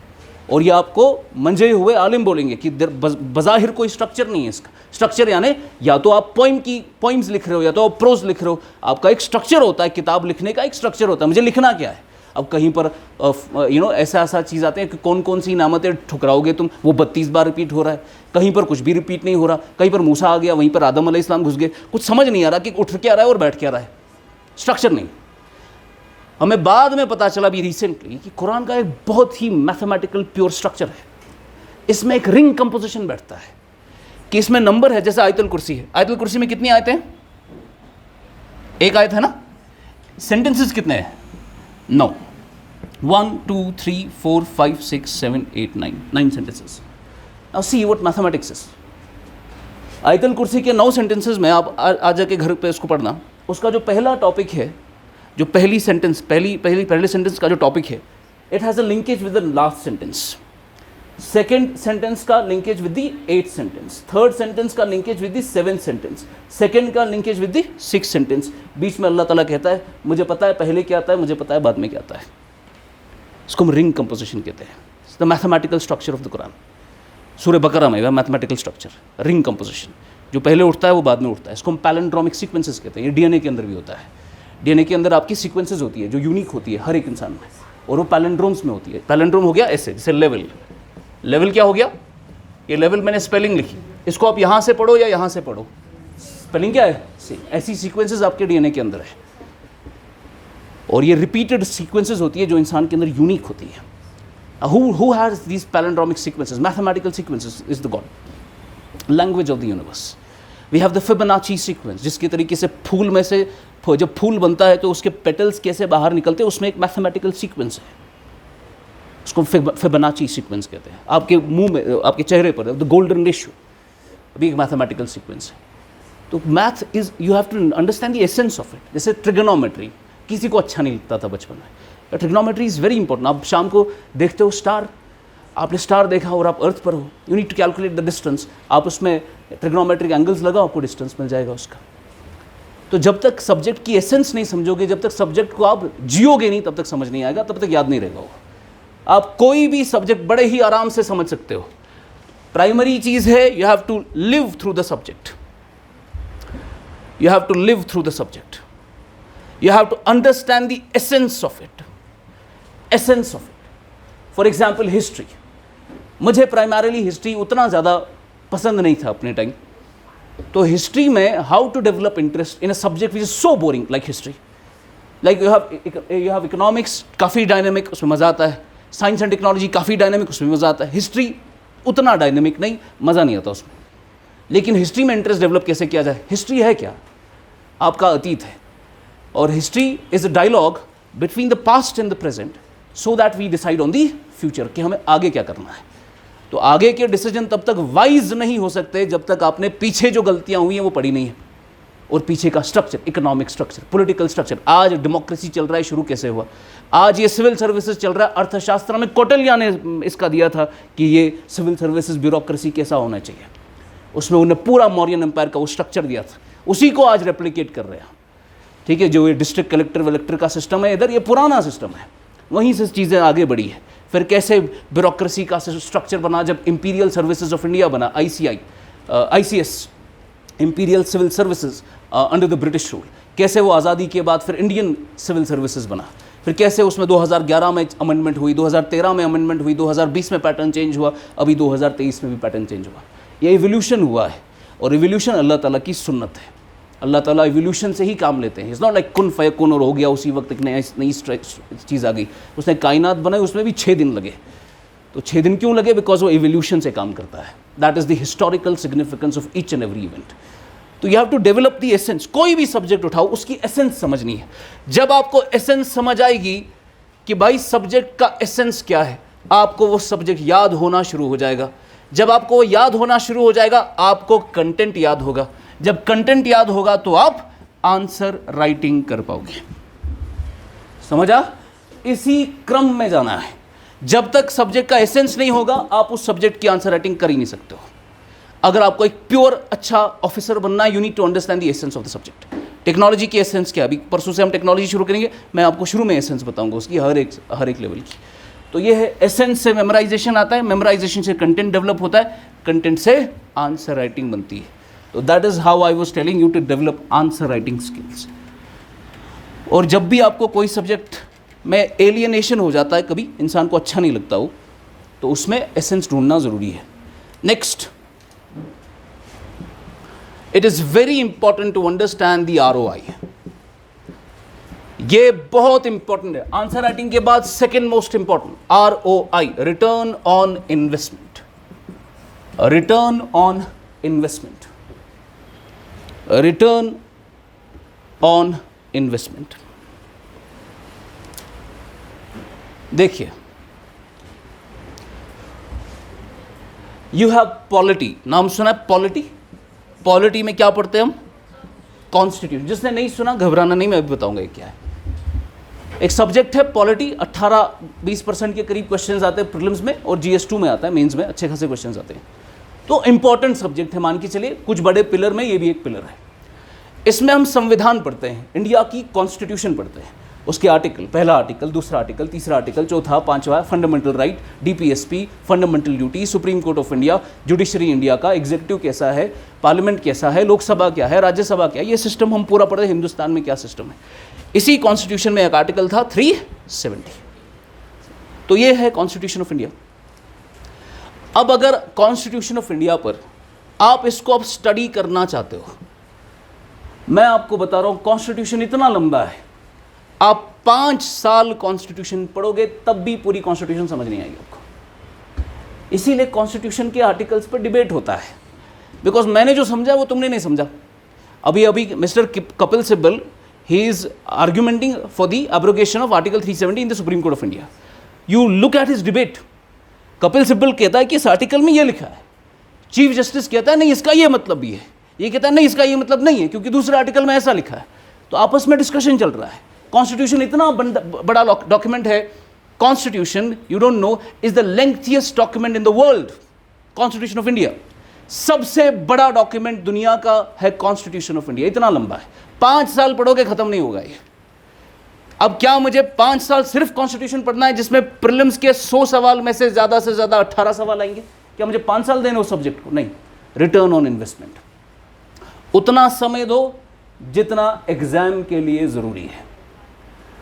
और ये आपको मंजे हुए आलिम बोलेंगे कि बज़ाहिर कोई स्ट्रक्चर नहीं है इसका। स्ट्रक्चर यानी या तो आप पोइम्स लिख रहे हो या तो आप प्रोज लिख रहे हो, आपका एक स्ट्रक्चर होता है, किताब लिखने का एक स्ट्रक्चर होता है, मुझे लिखना क्या है। अब कहीं पर ऐसा चीज़ आते हैं कि कौन कौन सी नामतें ठुकराओगे तुम, वो 32 बार रिपीट हो रहा है, कहीं पर कुछ भी रिपीट नहीं हो रहा, कहीं पर मूसा आ गया, वहीं पर आदम अलैहिस्सलाम घुस गए, कुछ समझ नहीं आ रहा कि उठ क्या रहा है और बैठ क्या रहा है, स्ट्रक्चर नहीं। हमें बाद में पता चला भी रिसेंटली कि कुरान का एक बहुत ही मैथमेटिकल प्योर स्ट्रक्चर है। इसमें एक रिंग कंपोजिशन बैठता है कि इसमें नंबर है, जैसे आयतुल कुर्सी है। आयतुल कुर्सी में कितनी आयतें हैं? एक आयत है ना। सेंटेंसेस कितने हैं? 9। 1 2 3 4 5 6 7 8 9 sentences. Now see what mathematics is. आयतुल कुर्सी के 9 सेंटेंसेस में आप आ जाके घर पे उसको पढ़ना। उसका जो पहला टॉपिक है, जो पहले सेंटेंस का जो टॉपिक है, it has a linkage with the last sentence. Second sentence का linkage with the 8th sentence. Third sentence का linkage with the 7th sentence. Second का linkage with the 6th sentence. बीच में अल्लाह ताला कहता है मुझे पता है पहले क्या आता है, मुझे पता है बाद में क्या आता है। इसको हम रिंग कंपोजिशन कहते हैं। The mathematical structure of the Quran. सूरह बकरा में वह मैथमेटिकल स्ट्रक्चर, रिंग कंपोजिशन, जो पहले उठता है वो बाद में उठता है। इसको हम पैलिंड्रोमिक सीक्वेंसेस कहते हैं। ये डीएनए के अंदर भी होता है। डीएनए के अंदर आपकी सीक्वेंसेस होती है जो यूनिक होती है हर एक इंसान में, और वो पैलिंड्रोम्स में होती है। पैलिंड्रोम हो गया ऐसे, जैसे लेवल क्या हो गया? ये लेवल मैंने स्पेलिंग लिखी, इसको आप यहाँ से पढ़ो या यहाँ से पढ़ो, स्पेलिंग क्या है? ऐसी सीक्वेंसेस आपके डीएनए के अंदर है। और ये रिपीटेड सीक्वेंसेस होती है जो इंसान के अंदर यूनिक होती है। Who has these palindromic sequences? Mathematical sequences is the God, language of the universe. We have the Fibonacci sequence, जिसके तरीके से फूल में से जब फूल बनता है तो उसके पेटल्स कैसे बाहर निकलते हैं, उसमें एक मैथमेटिकल सीक्वेंस है, उसको फिबोनाची सीक्वेंस कहते हैं। आपके मुंह में, आपके चेहरे पर द गोल्डन रेशियो भी एक मैथमेटिकल सीक्वेंस है। तो math is, you have to understand the essence of it. जैसे ट्रिगोनोमेट्री किसी को अच्छा नहीं लगता था बचपन में। Trigonometry is very important. आप शाम को देखते हो स्टार, आपने स्टार देखा और आप अर्थ पर हो, you need to calculate the distance. आप उसमें ट्रिग्नोमेट्रिक एंगल्स लगाओ, आपको डिस्टेंस मिल जाएगा उसका। तो जब तक सब्जेक्ट की एसेंस नहीं समझोगे, जब तक सब्जेक्ट को आप जियोगे नहीं, तब तक समझ नहीं आएगा, तब तक याद नहीं रहेगा वो। आप कोई भी सब्जेक्ट बड़े ही आराम से समझ सकते हो। प्राइमरी चीज है, you have to live through the subject, you have to live through the subject, you have to understand the essence of it, essence of it. For example history, मुझे प्राइमरीली हिस्ट्री उतना ज़्यादा पसंद नहीं था अपने time, तो history में how to develop interest in a subject which is so boring like history, like you have economics, काफ़ी डायनेमिक, उसमें मज़ा आता है, साइंस एंड टेक्नोलॉजी काफ़ी डायनेमिक, उसमें मज़ा आता है, हिस्ट्री उतना डायनेमिक नहीं, मज़ा नहीं आता उसमें। लेकिन हिस्ट्री में इंटरेस्ट डेवलप कैसे किया जाए? हिस्ट्री है क्या? आपका अतीत है, और history is a dialogue between the past and the present, so that we decide on the future कि हमें आगे क्या करना है। तो आगे के डिसीजन तब तक वाइज नहीं हो सकते जब तक आपने पीछे जो गलतियां हुई हैं वो पढ़ी नहीं है, और पीछे का structure, economic structure, political structure, आज डेमोक्रेसी चल रहा है, शुरू कैसे हुआ, आज ये सिविल सर्विसेज चल रहा है, अर्थशास्त्र में कौटिल्य ने इसका दिया था कि ये सिविल सर्विसेज ब्यूरोक्रेसी कैसा होना चाहिए, उसमें उन्हें पूरा मौर्यन एम्पायर का वो स्ट्रक्चर दिया था, उसी को आज रेप्लिकेट कर रहे हैं। ठीक है, जो ये डिस्ट्रिक्ट कलेक्टर वेलेक्टर का सिस्टम है इधर, ये पुराना सिस्टम है, वहीं से चीज़ें आगे बढ़ी है। फिर कैसे ब्यूरोक्रेसी का स्ट्रक्चर बना, जब इंपीरियल सर्विसेज ऑफ इंडिया बना, ICS, imperial civil services under the British rule, कैसे वो आज़ादी के बाद फिर इंडियन सिविल सर्विसेज बना, फिर कैसे उसमें 2011 में अमेंडमेंट हुई, 2013 में अमेंडमेंट हुई, 2020 में पैटर्न चेंज हुआ, अभी 2023 में भी पैटर्न चेंज हुआ। ये इवोल्यूशन हुआ है, और इवोल्यूशन अल्लाह ताला की सुन्नत है, अल्लाह ताला इवोल्यूशन से ही काम लेते हैं। इट्स नॉट लाइक कुन फयकुन और हो गया उसी वक्त एक नई चीज़ आ गई। उसने कायनात बनाई, उसमें भी 6 दिन लगे, तो 6 दिन क्यों लगे? बिकॉज वो इवोल्यूशन से काम करता है। That is the historical significance of each and every event. तो you have to develop the essence. कोई भी सब्जेक्ट उठाओ, उसकी एसेंस समझनी है। जब आपको एसेंस समझ आएगी कि भाई सब्जेक्ट का एसेंस क्या है, आपको वो सब्जेक्ट याद होना शुरू हो जाएगा। जब आपको वो याद होना शुरू हो जाएगा, आपको कंटेंट याद होगा। जब कंटेंट याद होगा तो आप आंसर राइटिंग कर पाओगे। समझा? इसी क्रम में जाना है। जब तक सब्जेक्ट का एसेंस नहीं होगा, आप उस सब्जेक्ट की आंसर राइटिंग कर ही नहीं सकते हो। अगर आपको एक प्योर अच्छा ऑफिसर बनना है, you need to understand the essence of the subject. Technology की एसेंस क्या है? अभी परसों से हम टेक्नोलॉजी शुरू करेंगे, मैं आपको शुरू में एसेंस बताऊंगा उसकी, हर एक लेवल की। तो ये है एसेंस से मेमोराइजेशन आता है, मेमोराइजेशन से कंटेंट डेवलप होता है, कंटेंट से आंसर राइटिंग बनती है। तो that is how I was telling you to develop answer writing skills. और जब भी आपको कोई सब्जेक्ट में एलियनेशन हो जाता है, कभी इंसान को अच्छा नहीं लगता हो, तो उसमें एसेंस ढूंढना ज़रूरी है। Next, it is very important to understand the ROI। ये बहुत इंपॉर्टेंट है। आंसर राइटिंग के बाद second most important ROI, return on investment. Return on investment, return on investment. देखिए, यू हैव पॉलिटी, नाम सुना है पॉलिटी? पॉलिटी में क्या पढ़ते हैं हम? कॉन्स्टिट्यूशन। जिसने नहीं सुना घबराना नहीं, मैं अभी बताऊंगा ये क्या है। एक सब्जेक्ट है पॉलिटी, 18-20% के करीब क्वेश्चंस आते हैं प्रीलिम्स में, और GS2 में आता है, मेंस में अच्छे खासे क्वेश्चंस आते हैं। तो इंपॉर्टेंट सब्जेक्ट है, मान के चलिए कुछ बड़े पिलर में ये भी एक पिलर है। इसमें हम संविधान पढ़ते हैं, इंडिया की कॉन्स्टिट्यूशन पढ़ते हैं, उसके आर्टिकल, पहला आर्टिकल, दूसरा आर्टिकल, तीसरा आर्टिकल, चौथा, पांचवा, fundamental right, DPSP, fundamental duty, supreme Court of India, judiciary India का, एग्जीक्यूटिव कैसा है, पार्लियामेंट कैसा है, लोकसभा क्या है, राज्यसभा क्या है, ये सिस्टम हम पूरा पढ़ते हैं, हिंदुस्तान में क्या सिस्टम है। इसी कॉन्स्टिट्यूशन में एक आर्टिकल था 370। तो ये है कॉन्स्टिट्यूशन ऑफ इंडिया। अब अगर कॉन्स्टिट्यूशन ऑफ इंडिया पर आप इसको अब स्टडी करना चाहते हो, मैं आपको बता रहा हूं कॉन्स्टिट्यूशन इतना लंबा है, आप 5 साल कॉन्स्टिट्यूशन पढ़ोगे तब भी पूरी कॉन्स्टिट्यूशन समझ नहीं आएगी आपको। इसीलिए कॉन्स्टिट्यूशन के आर्टिकल्स पर डिबेट होता है, बिकॉज मैंने जो समझा वो तुमने नहीं समझा। अभी mister Kapil Sibal, he is argumenting for the abrogation of article 370 in the Supreme Court of India. You look at his debate. Kapil Sibal कहता है कि इस आर्टिकल में ये लिखा है, चीफ जस्टिस कहता है नहीं इसका ये मतलब भी है, ये कहता है नहीं इसका ये मतलब नहीं है क्योंकि दूसरे आर्टिकल में ऐसा लिखा है। तो आपस में डिस्कशन चल रहा है। कॉन्स्टिट्यूशन इतना बड़ा डॉक्यूमेंट है। Constitution, you don't know, is the lengthiest document in the world. Constitution of India सबसे बड़ा डॉक्यूमेंट दुनिया का है। कॉन्स्टिट्यूशन ऑफ इंडिया इतना लंबा है, 5 साल पढ़ोगे खत्म नहीं होगा ये। अब क्या मुझे 5 साल सिर्फ कॉन्स्टिट्यूशन पढ़ना है जिसमें प्रीलिम्स के 100 सवाल में से ज्यादा 18 सवाल आएंगे? क्या मुझे 5 साल देने उस सब्जेक्ट को? नहीं, रिटर्न ऑन इन्वेस्टमेंट। उतना समय दो जितना एग्जाम के लिए ज़रूरी है।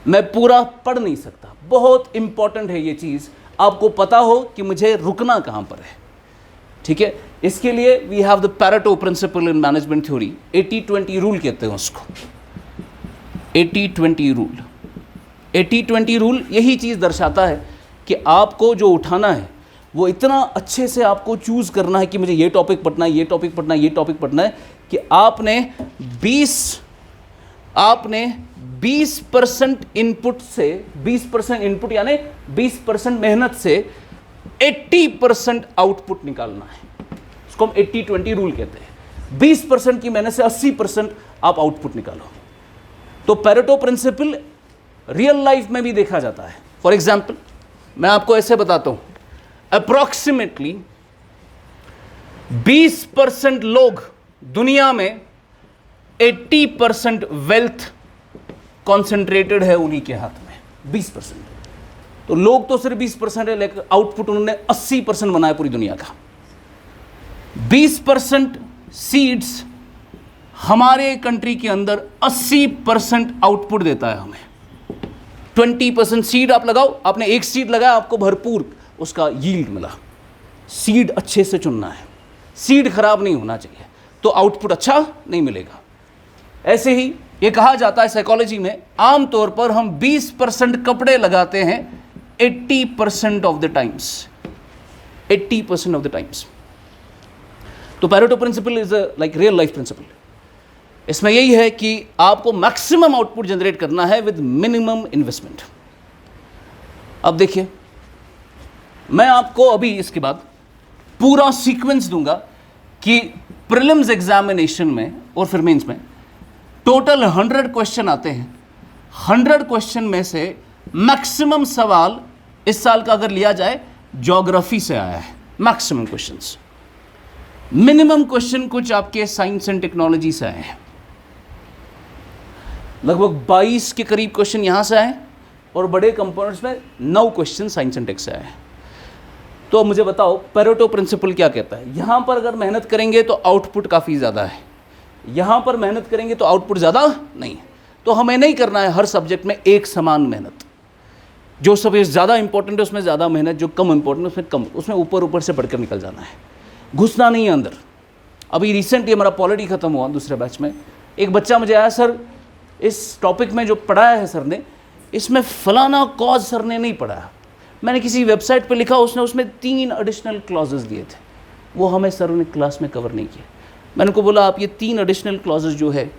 मैं पूरा पढ़ नहीं सकता, बहुत इंपॉर्टेंट है ये चीज़, आपको पता हो कि मुझे रुकना कहाँ पर है, ठीक है। इसके लिए we have the Pareto principle in management theory, 80-20 rule कहते हैं उसको, 80-20 रूल। 80-20 रूल यही चीज़ दर्शाता है कि आपको जो उठाना है वो इतना अच्छे से आपको चूज़ करना है कि मुझे ये टॉपिक पढ़ना है, ये टॉपिक पढ़ना है, ये टॉपिक पढ़ना है, कि आपने 20% इनपुट से, 20% इनपुट यानी 20% मेहनत से 80% आउटपुट निकालना है। इसको हम 80-20 रूल कहते हैं। 20% की मेहनत से 80% आप आउटपुट निकालो। तो पैरेटो प्रिंसिपल रियल लाइफ में भी देखा जाता है। फॉर एग्जाम्पल मैं आपको ऐसे बताता हूं, अप्रॉक्सीमेटली 20% लोग दुनिया में 80% वेल्थ कॉन्सेंट्रेटेड है उन्हीं के हाथ में, 20%। तो लोग तो सिर्फ 20% है, लेकिन आउटपुट उन्होंने 80% बनाया पूरी दुनिया का। 20% सीड्स हमारे कंट्री के अंदर 80% आउटपुट देता है हमें। 20% सीड आप लगाओ, आपने एक सीड लगाया, आपको भरपूर उसका यील्ड मिला। सीड अच्छे से चुनना है, सीड खराब नहीं होना चाहिए, तो आउटपुट अच्छा नहीं मिलेगा। ऐसे ही ये कहा जाता है साइकोलॉजी में, आमतौर पर हम 20% कपड़े लगाते हैं 80% of the times, 80% of the times. तो Pareto principle is like real life principle. इसमें यही है कि आपको मैक्सिमम आउटपुट जनरेट करना है विद मिनिमम इन्वेस्टमेंट। अब देखिए, मैं आपको अभी इसके बाद पूरा सीक्वेंस दूंगा कि प्रीलिम्स एग्जामिनेशन में और फिर मेंस में टोटल 100 क्वेश्चन आते हैं। 100 क्वेश्चन में से मैक्सिमम सवाल इस साल का अगर लिया जाए ज्योग्राफी से आया है, मैक्सिमम क्वेश्चंस। मिनिमम क्वेश्चन कुछ आपके साइंस एंड टेक्नोलॉजी से आए हैं, लगभग 22 के करीब क्वेश्चन यहां से आए, और बड़े कंपोनेंट्स में 9 क्वेश्चन साइंस एंड टेक से आए हैं। तो मुझे बताओ पैरेटो प्रिंसिपल क्या कहता है? यहां पर अगर मेहनत करेंगे तो आउटपुट काफ़ी ज़्यादा है, यहां पर मेहनत करेंगे तो आउटपुट ज़्यादा नहीं है। तो हमें नहीं करना है हर सब्जेक्ट में एक समान मेहनत। जो सब्जेक्ट ज़्यादा इंपॉर्टेंट है उसमें ज़्यादा मेहनत, जो कम इंपॉर्टेंट है उसमें कम, उसमें ऊपर ऊपर से बढ़कर निकल जाना है, घुसना नहीं है अंदर। अभी रिसेंटली हमारा पॉलिटी ख़त्म हुआ दूसरे बैच में, एक बच्चा मुझे आया, सर इस टॉपिक में जो पढ़ाया है सर ने, इसमें फलाना कॉज सर ने नहीं पढ़ाया। मैंने किसी वेबसाइट पे लिखा, उसने उसमें 3 एडिशनल क्लॉजेस दिए थे, वो हमें सर ने क्लास में कवर नहीं किया। मैंने उनको बोला आप ये 3 एडिशनल क्लॉजेस जो है,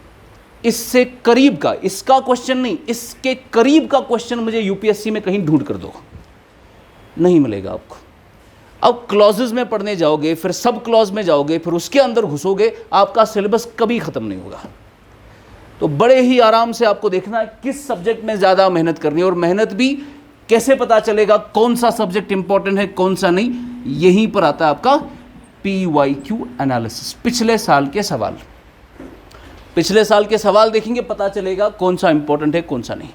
इससे करीब का, इसका क्वेश्चन नहीं, इसके करीब का क्वेश्चन मुझे यूपीएससी में कहीं ढूंढ कर दो। नहीं मिलेगा आपको। अब क्लॉजेस में पढ़ने जाओगे, फिर सब क्लॉज में जाओगे, फिर उसके अंदर घुसोगे, आपका सिलेबस कभी ख़त्म नहीं होगा। तो बड़े ही आराम से आपको देखना है किस सब्जेक्ट में ज़्यादा मेहनत करनी है, और मेहनत भी कैसे पता चलेगा कौन सा सब्जेक्ट इंपॉर्टेंट है कौन सा नहीं। यहीं पर आता है आपका PYQ एनालिसिस, पिछले साल के सवाल। पिछले साल के सवाल देखेंगे, पता चलेगा कौन सा इंपॉर्टेंट है कौन सा नहीं।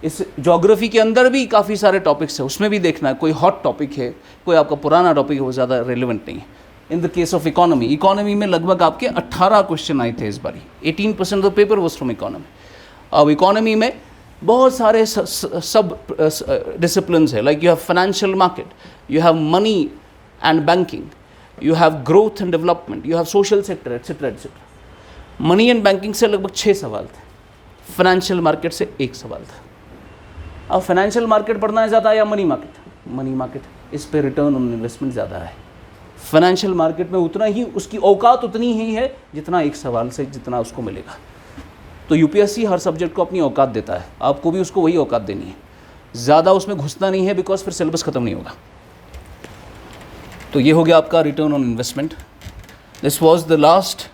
इस ज्योग्राफी के अंदर भी काफ़ी सारे टॉपिक्स है, उसमें भी देखना है कोई हॉट टॉपिक है, कोई आपका पुराना टॉपिक है, वो ज़्यादा रेलिवेंट नहीं है। In the case of economy, economy में लगभग आपके 18 क्वेश्चन आए थे इस बारी, 18% of the paper was from economy. अब इकोनॉमी में बहुत सारे सब डिसिप्लिन्स है, like you have financial market, you have money and banking, you have growth and development, you have social sector, etcetera etcetera. Money and banking से लगभग 6 सवाल थे, फाइनेंशियल मार्केट से 1 सवाल था। अब फाइनेंशियल मार्केट पढ़ना है ज़्यादा या मनी मार्केट? मनी मार्केट, इस पे रिटर्न ऑन इन्वेस्टमेंट ज़्यादा है। फाइनेंशियल मार्केट में उतना ही, उसकी औकात उतनी ही है जितना एक सवाल से जितना उसको मिलेगा। तो यूपीएससी हर सब्जेक्ट को अपनी औकात देता है, आपको भी उसको वही औकात देनी है, ज़्यादा उसमें घुसना नहीं है, बिकॉज फिर सिलेबस ख़त्म नहीं होगा। तो ये हो गया आपका return on investment. This was the last,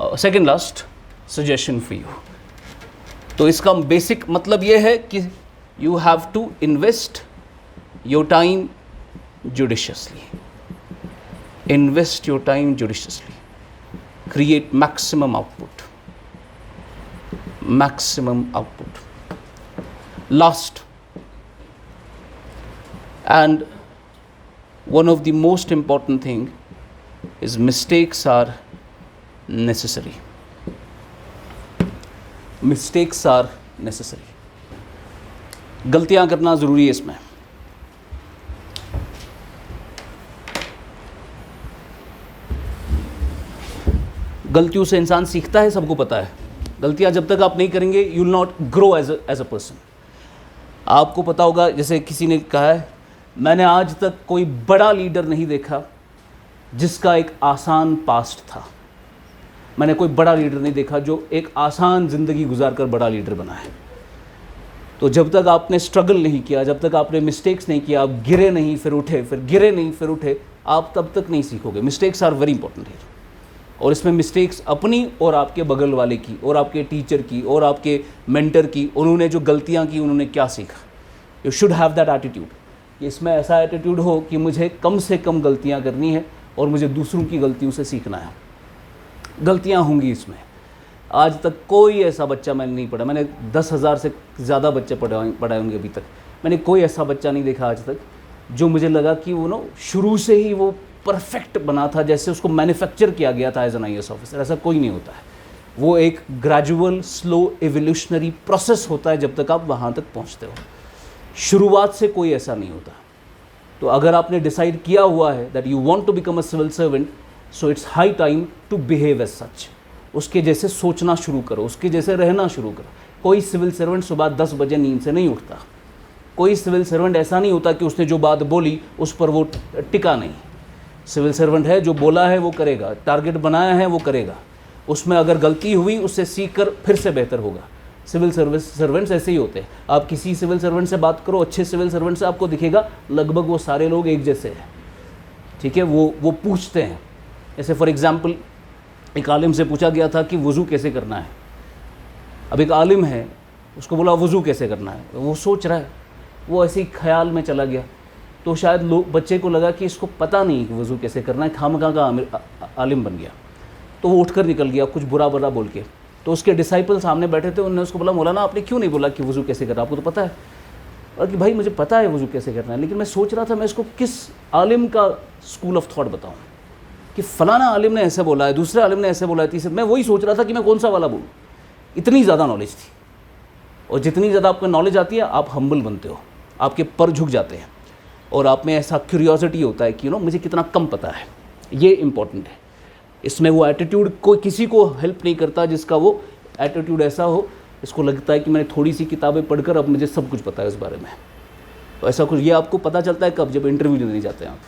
second last suggestion for you. तो इसका बेसिक मतलब ये है कि you have to invest your time judiciously, invest your time judiciously, create maximum output, maximum output. Last and one of the most important thing is mistakes are necessary. Mistakes are necessary. गलतियां करना ज़रूरी है इसमें. गलतियों से इंसान सीखता है, सबको पता है. गलतियां जब तक आप नहीं करेंगे, you will not grow as a person. आपको पता होगा, जैसे किसी ने कहा है, मैंने आज तक कोई बड़ा लीडर नहीं देखा जिसका एक आसान पास्ट था. मैंने कोई बड़ा लीडर नहीं देखा जो एक आसान ज़िंदगी गुजार कर बड़ा लीडर बना है. तो जब तक आपने स्ट्रगल नहीं किया, जब तक आपने मिस्टेक्स नहीं किया, आप गिरे नहीं फिर उठे, फिर गिरे नहीं फिर उठे, आप तब तक नहीं सीखोगे. मिस्टेक्स आर वेरी इंपॉर्टेंट है. और इसमें मिस्टेक्स अपनी और आपके बगल वाले की और आपके टीचर की और आपके मेंटर की, उन्होंने जो गलतियां की उन्होंने क्या सीखा. You should have that attitude. इसमें ऐसा एटीट्यूड हो कि मुझे कम से कम गलतियां करनी है और मुझे दूसरों की गलतियों से सीखना है. गलतियां होंगी इसमें. आज तक कोई ऐसा बच्चा मैंने नहीं पढ़ा, मैंने 10,000 से ज़्यादा बच्चे पढ़ाए होंगे अभी तक. मैंने कोई ऐसा बच्चा नहीं देखा आज तक जो मुझे लगा कि वो शुरू से ही वो परफेक्ट बना था, जैसे उसको मैन्युफैक्चर किया गया था एज एन IAS ऑफिसर. ऐसा कोई नहीं होता है. वो एक ग्रेजुअल स्लो एवोल्यूशनरी प्रोसेस होता है जब तक आप वहाँ तक पहुँचते हो. शुरुआत से कोई ऐसा नहीं होता. तो अगर आपने डिसाइड किया हुआ है that you want to become a civil servant, so it's high time to behave as such. उसके जैसे सोचना शुरू करो, उसके जैसे रहना शुरू करो. कोई सिविल सर्वेंट सुबह 10 बजे नींद से नहीं उठता. कोई सिविल सर्वेंट ऐसा नहीं होता कि उसने जो बात बोली उस पर वो टिका नहीं. सिविल सर्वेंट है, जो बोला है वो करेगा, टारगेट बनाया है वो करेगा. उसमें अगर गलती हुई उससे सीख कर फिर से बेहतर होगा. सिविल सर्वेंट्स ऐसे ही होते हैं. आप किसी सिविल सर्वेंट से बात करो, अच्छे सिविल सर्वेंट से, आपको दिखेगा लगभग वो सारे लोग एक जैसे हैं. ठीक है, वो पूछते हैं. जैसे फॉर एग्जांपल एक आलिम से पूछा गया था कि वज़ू कैसे करना है. अब एक आलिम है, उसको बोला वज़ू कैसे करना है, वो सोच रहा है, वो ऐसे ही ख्याल में चला गया. तो शायद बच्चे को लगा कि इसको पता नहीं कि वज़ू कैसे करना है, खामखा का आलिम बन गया. तो वो उठकर निकल गया कुछ बुरा बोल के. तो उसके डिसाइपल सामने बैठे थे, उन्होंने उसको बोला, मौलाना आपने क्यों नहीं बोला कि वज़ू कैसे करना, आपको तो पता है. और कि भाई मुझे पता है वज़ू कैसे करना है, लेकिन मैं सोच रहा था मैं इसको किस आलिम का स्कूल ऑफ थॉट बताऊँ कि फ़लाना आलिम ने ऐसे बोला है, दूसरे आलिम ने ऐसे बोला है, तीसरे. मैं वही सोच रहा था कि मैं कौन सा वाला बोलूँ. इतनी ज़्यादा नॉलेज थी. और जितनी ज़्यादा आपको नॉलेज आती है, आप हम्बल बनते हो, आपके पर झुक जाते हैं और आप में ऐसा क्यूरियोसिटी होता है कि मुझे कितना कम पता है. ये इम्पॉर्टेंट है. इसमें वो एटीट्यूड कोई किसी को हेल्प नहीं करता जिसका वो एटीट्यूड ऐसा हो, इसको लगता है कि मैंने थोड़ी सी किताबें पढ़कर अब मुझे सब कुछ पता है उस बारे में. तो ऐसा कुछ, ये आपको पता चलता है कब, जब इंटरव्यू देने जाते हैं आप.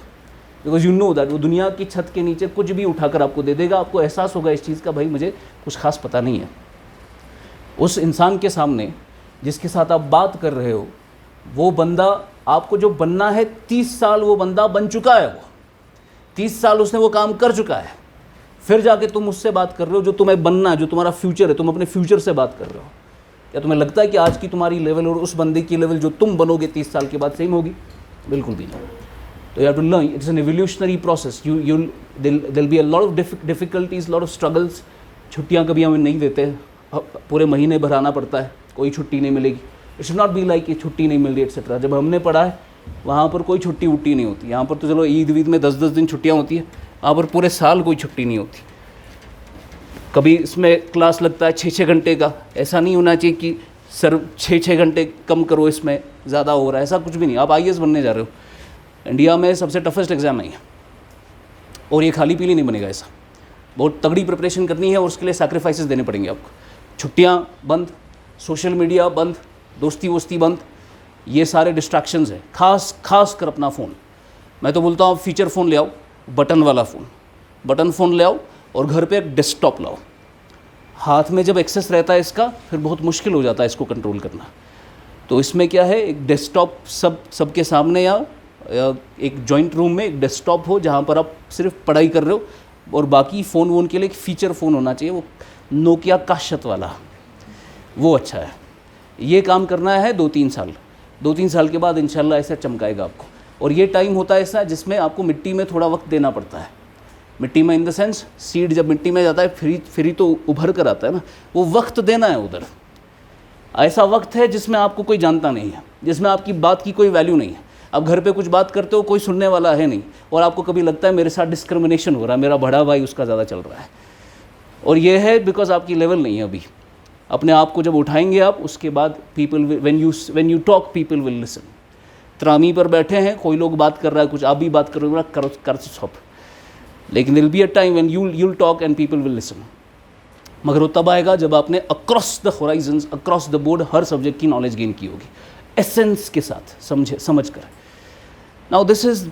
बिकॉज यू नो दैट वो दुनिया की छत के नीचे कुछ भी उठाकर आपको दे देगा. आपको एहसास होगा इस चीज़ का, भाई मुझे कुछ खास पता नहीं है. उस इंसान के सामने जिसके साथ आप बात कर रहे हो, वो बंदा, आपको जो बनना है 30 साल वो बंदा बन चुका है. वो 30 साल उसने वो काम कर चुका है. फिर जाके तुम उससे बात कर रहे हो जो तुम्हें बनना है, जो तुम्हारा फ्यूचर है. तुम अपने फ्यूचर से बात कर रहे हो. क्या तुम्हें लगता है कि आज की तुम्हारी लेवल और उस बंदे की लेवल जो तुम बनोगे 30 साल के बाद सेम होगी? बिल्कुल भी नहीं. तो you have to learn. It's an evolutionary process. There be a lot of difficulties, lot of struggles. छुट्टियाँ कभी हमें नहीं देते, पूरे महीने भर आना पड़ता है, कोई छुट्टी नहीं मिलेगी. It should not be like कि छुट्टी नहीं मिल रही एक्सेट्रा. जब हमने पढ़ा है वहाँ पर कोई छुट्टी उट्टी नहीं होती. यहाँ पर तो चलो ईद वीद में 10-10 दिन छुट्टियाँ होती है, वहाँ पर पूरे साल कोई छुट्टी नहीं होती. कभी इसमें क्लास लगता है 6-6 घंटे का. ऐसा नहीं होना चाहिए कि सर 6-6 घंटे कम करो, इसमें ज़्यादा हो रहा है. ऐसा कुछ भी नहीं. आप IAS बनने जा रहे हो. इंडिया में सबसे टफेस्ट एग्ज़ाम नहीं है और ये खाली पीली नहीं बनेगा. ऐसा बहुत तगड़ी प्रिपरेशन करनी है और उसके लिए सैक्रिफाइसेस देने पड़ेंगे आपको. छुट्टियाँ बंद, सोशल मीडिया बंद, दोस्ती वोस्ती बंद, ये सारे डिस्ट्रैक्शंस हैं. खास कर अपना फ़ोन. मैं तो बोलता हूँ फीचर फ़ोन ले आओ, बटन वाला फ़ोन, बटन फ़ोन ले आओ और घर पे एक डेस्कटॉप लाओ. हाथ में जब एक्सेस रहता है इसका, फिर बहुत मुश्किल हो जाता है इसको कंट्रोल करना. तो इसमें क्या है, एक डेस्कटॉप सबके सामने या एक जॉइंट रूम में एक डेस्कटॉप हो जहाँ पर आप सिर्फ पढ़ाई कर रहे हो. और बाकी फ़ोन वोन के लिए एक फ़ीचर फ़ोन होना चाहिए, वो नोकिया का शत वाला, वो अच्छा है. ये काम करना है 2-3 साल. 2-3 साल के बाद इंशाल्लाह ऐसा चमकाएगा आपको. और ये टाइम होता है ऐसा जिसमें आपको मिट्टी में थोड़ा वक्त देना पड़ता है. मिट्टी में इन द सेंस, सीड जब मिट्टी में जाता है फिर ही तो उभर कर आता है ना. वो वक्त देना है उधर. ऐसा वक्त है जिसमें आपको कोई जानता नहीं है, जिसमें आपकी बात की कोई वैल्यू नहीं है. आप घर पे कुछ बात करते हो, कोई सुनने वाला है नहीं, और आपको कभी लगता है मेरे साथ डिस्क्रिमिनेशन हो रहा है, मेरा बड़ा भाई उसका ज़्यादा चल रहा है, और ये है बिकॉज आपकी लेवल नहीं है अभी। अपने आप को जब उठाएंगे आप, उसके बाद people when you talk people will listen. त्रामी पर बैठे हैं, कोई लोग बात कर रहा है, कुछ आप भी बात करो, कर सब, लेकिन will be a time when you'll talk and people will listen. मगर वो तब आएगा जब आपने across the Horizons, across the board her subject की नॉलेज गेन की होगी, एसेंस के साथ समझ कर। Now this is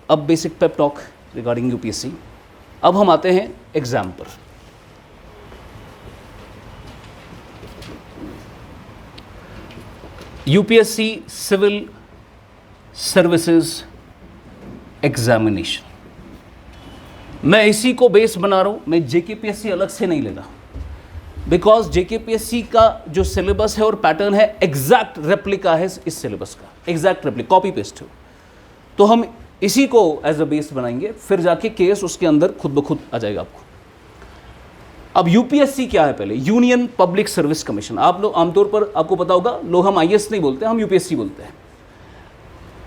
a basic pep talk regarding UPSC. अब हम आते हैं एग्जाम पर। यूपीएससी सिविल सर्विसेज एग्जामिनेशन, मैं इसी को बेस बना रहा हूं, मैं जेकेपीएससी अलग से नहीं ले रहा, बिकॉज जेकेपीएससी का जो सिलेबस है और पैटर्न है एग्जैक्ट रेप्लिका है इस सिलेबस का, एग्जैक्ट रेप्लिका, कॉपी पेस्ट है। तो हम इसी को एज अ बेस बनाएंगे, फिर जाके केस उसके अंदर खुद ब खुद आ जाएगा आपको। अब यूपीएससी क्या है, पहले यूनियन पब्लिक सर्विस कमीशन। आप लोग आमतौर पर आपको पता होगा, लोग हम आईएएस नहीं बोलते, हम यूपीएससी बोलते हैं।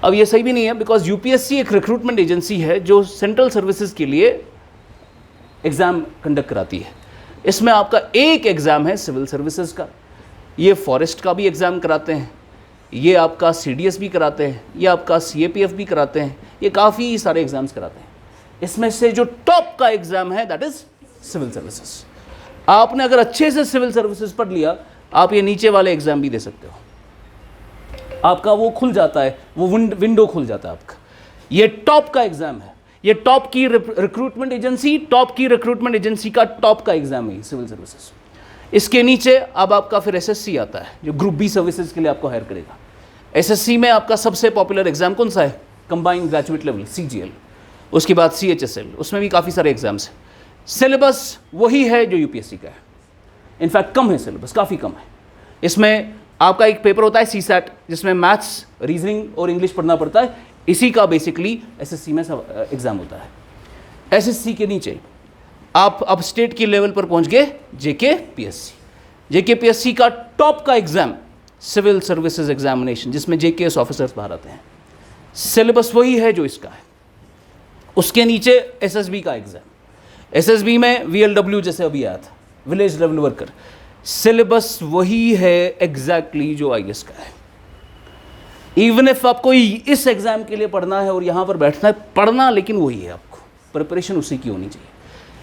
अब ये सही भी नहीं है, बिकॉज यूपीएससी एक रिक्रूटमेंट एजेंसी है जो सेंट्रल सर्विसेज के लिए एग्जाम कंडक्ट कराती है। इसमें आपका एक एग्जाम है सिविल सर्विसेज का, ये फॉरेस्ट का भी एग्जाम कराते हैं, ये आपका सीडीएस भी कराते हैं, ये आपका सीएपीएफ भी कराते हैं, ये काफ़ी सारे एग्जाम्स कराते हैं। इसमें से जो टॉप का एग्जाम है दैट इज सिविल सर्विसेज। आपने अगर अच्छे से सिविल सर्विसेज पढ़ लिया, आप ये नीचे वाले एग्जाम भी दे सकते हो, आपका वो खुल जाता है, वो विंडो खुल जाता है आपका। ये टॉप का एग्जाम है, ये टॉप की रिक्रूटमेंट एजेंसी, टॉप की रिक्रूटमेंट एजेंसी का टॉप का एग्जाम है सिविल सर्विसेज। इसके नीचे अब आपका फिर एसएससी आता है, जो ग्रुप बी सर्विसेज के लिए आपको हायर करेगा। एसएससी में आपका सबसे पॉपुलर एग्जाम कौन सा है, कंबाइंड ग्रेजुएट लेवल सीजीएल, उसके बाद सीएचएसएल, उसमें भी काफ़ी सारे एग्जाम्स हैं। सिलेबस वही है जो यूपीएससी का है, इनफैक्ट कम है सिलेबस, काफ़ी कम है। इसमें आपका एक पेपर होता है सीसैट, जिसमें मैथ्स, रीजनिंग और इंग्लिश पढ़ना पड़ता है, इसी का बेसिकली एसएससी में एग्जाम होता है। एसएससी के नीचे आप अब स्टेट की लेवल पर पहुंच गए जेकेपीएससी। जेकेपीएससी का टॉप का एग्जाम सिविल सर्विसेज एग्जामिनेशन, जिसमें जेकेएस ऑफिसर्स बाहर आते हैं। सिलेबस वही है जो इसका है। उसके नीचे एसएसबी का एग्जाम, एसएसबी में वीएलडब्ल्यू जैसे अभी आया था, विलेज लेवल वर्कर, सिलेबस वही है एग्जैक्टली जो आईएएस का है। इवन इफ आपको इस एग्जाम के लिए पढ़ना है और यहाँ पर बैठना है, पढ़ना लेकिन वही है, आपको प्रिपरेशन उसी की होनी चाहिए।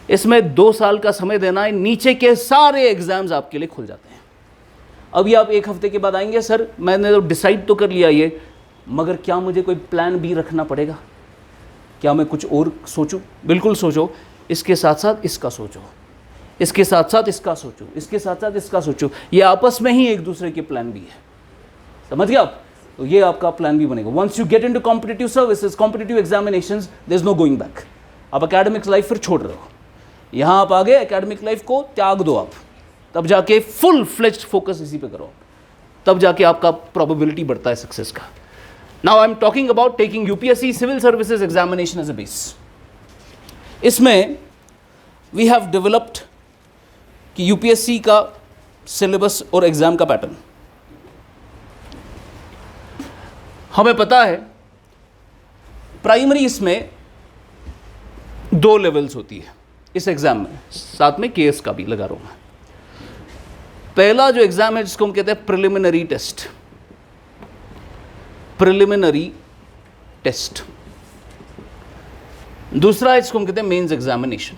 इसमें 2 साल का समय देना है, नीचे के सारे एग्जाम्स आपके लिए खुल जाते हैं। अभी आप 1 हफ्ते के बाद आएंगे, सर मैंने तो डिसाइड तो कर लिया ये, मगर क्या मुझे कोई प्लान बी रखना पड़ेगा, क्या मैं कुछ और सोचूं? बिल्कुल सोचो, इसके साथ साथ इसका सोचो, इसके साथ साथ इसका सोचो, इसके साथ साथ इसका सोचो, ये आपस में ही एक दूसरे के प्लान भी है, समझ गए आप? तो ये आपका प्लान भी बनेगा। Once you get into competitive services, competitive examinations, there is no going back. आप एकेडमिक लाइफ फिर छोड़ रहे हो, यहाँ आप आगे एकेडमिक लाइफ को त्याग दो आप, तब जाके फुल फ्लेज्ड फोकस इसी पे करो, तब जाके आपका प्रोबेबिलिटी बढ़ता है सक्सेस का। Now I am talking about taking UPSC civil services examination as a base. इसमें वी हैव डेवलप्ड कि यूपीएससी का सिलेबस और एग्जाम का पैटर्न हमें पता है। प्राइमरी इसमें 2 लेवल्स होती है इस एग्जाम में, साथ में केएस का भी लगा रहा हूं मैं। पहला जो एग्जाम है जिसको हम कहते हैं प्रिलिमिनरी टेस्ट, प्रिलिमिनरी टेस्ट। दूसरा इसको हम कहते हैं mains examination.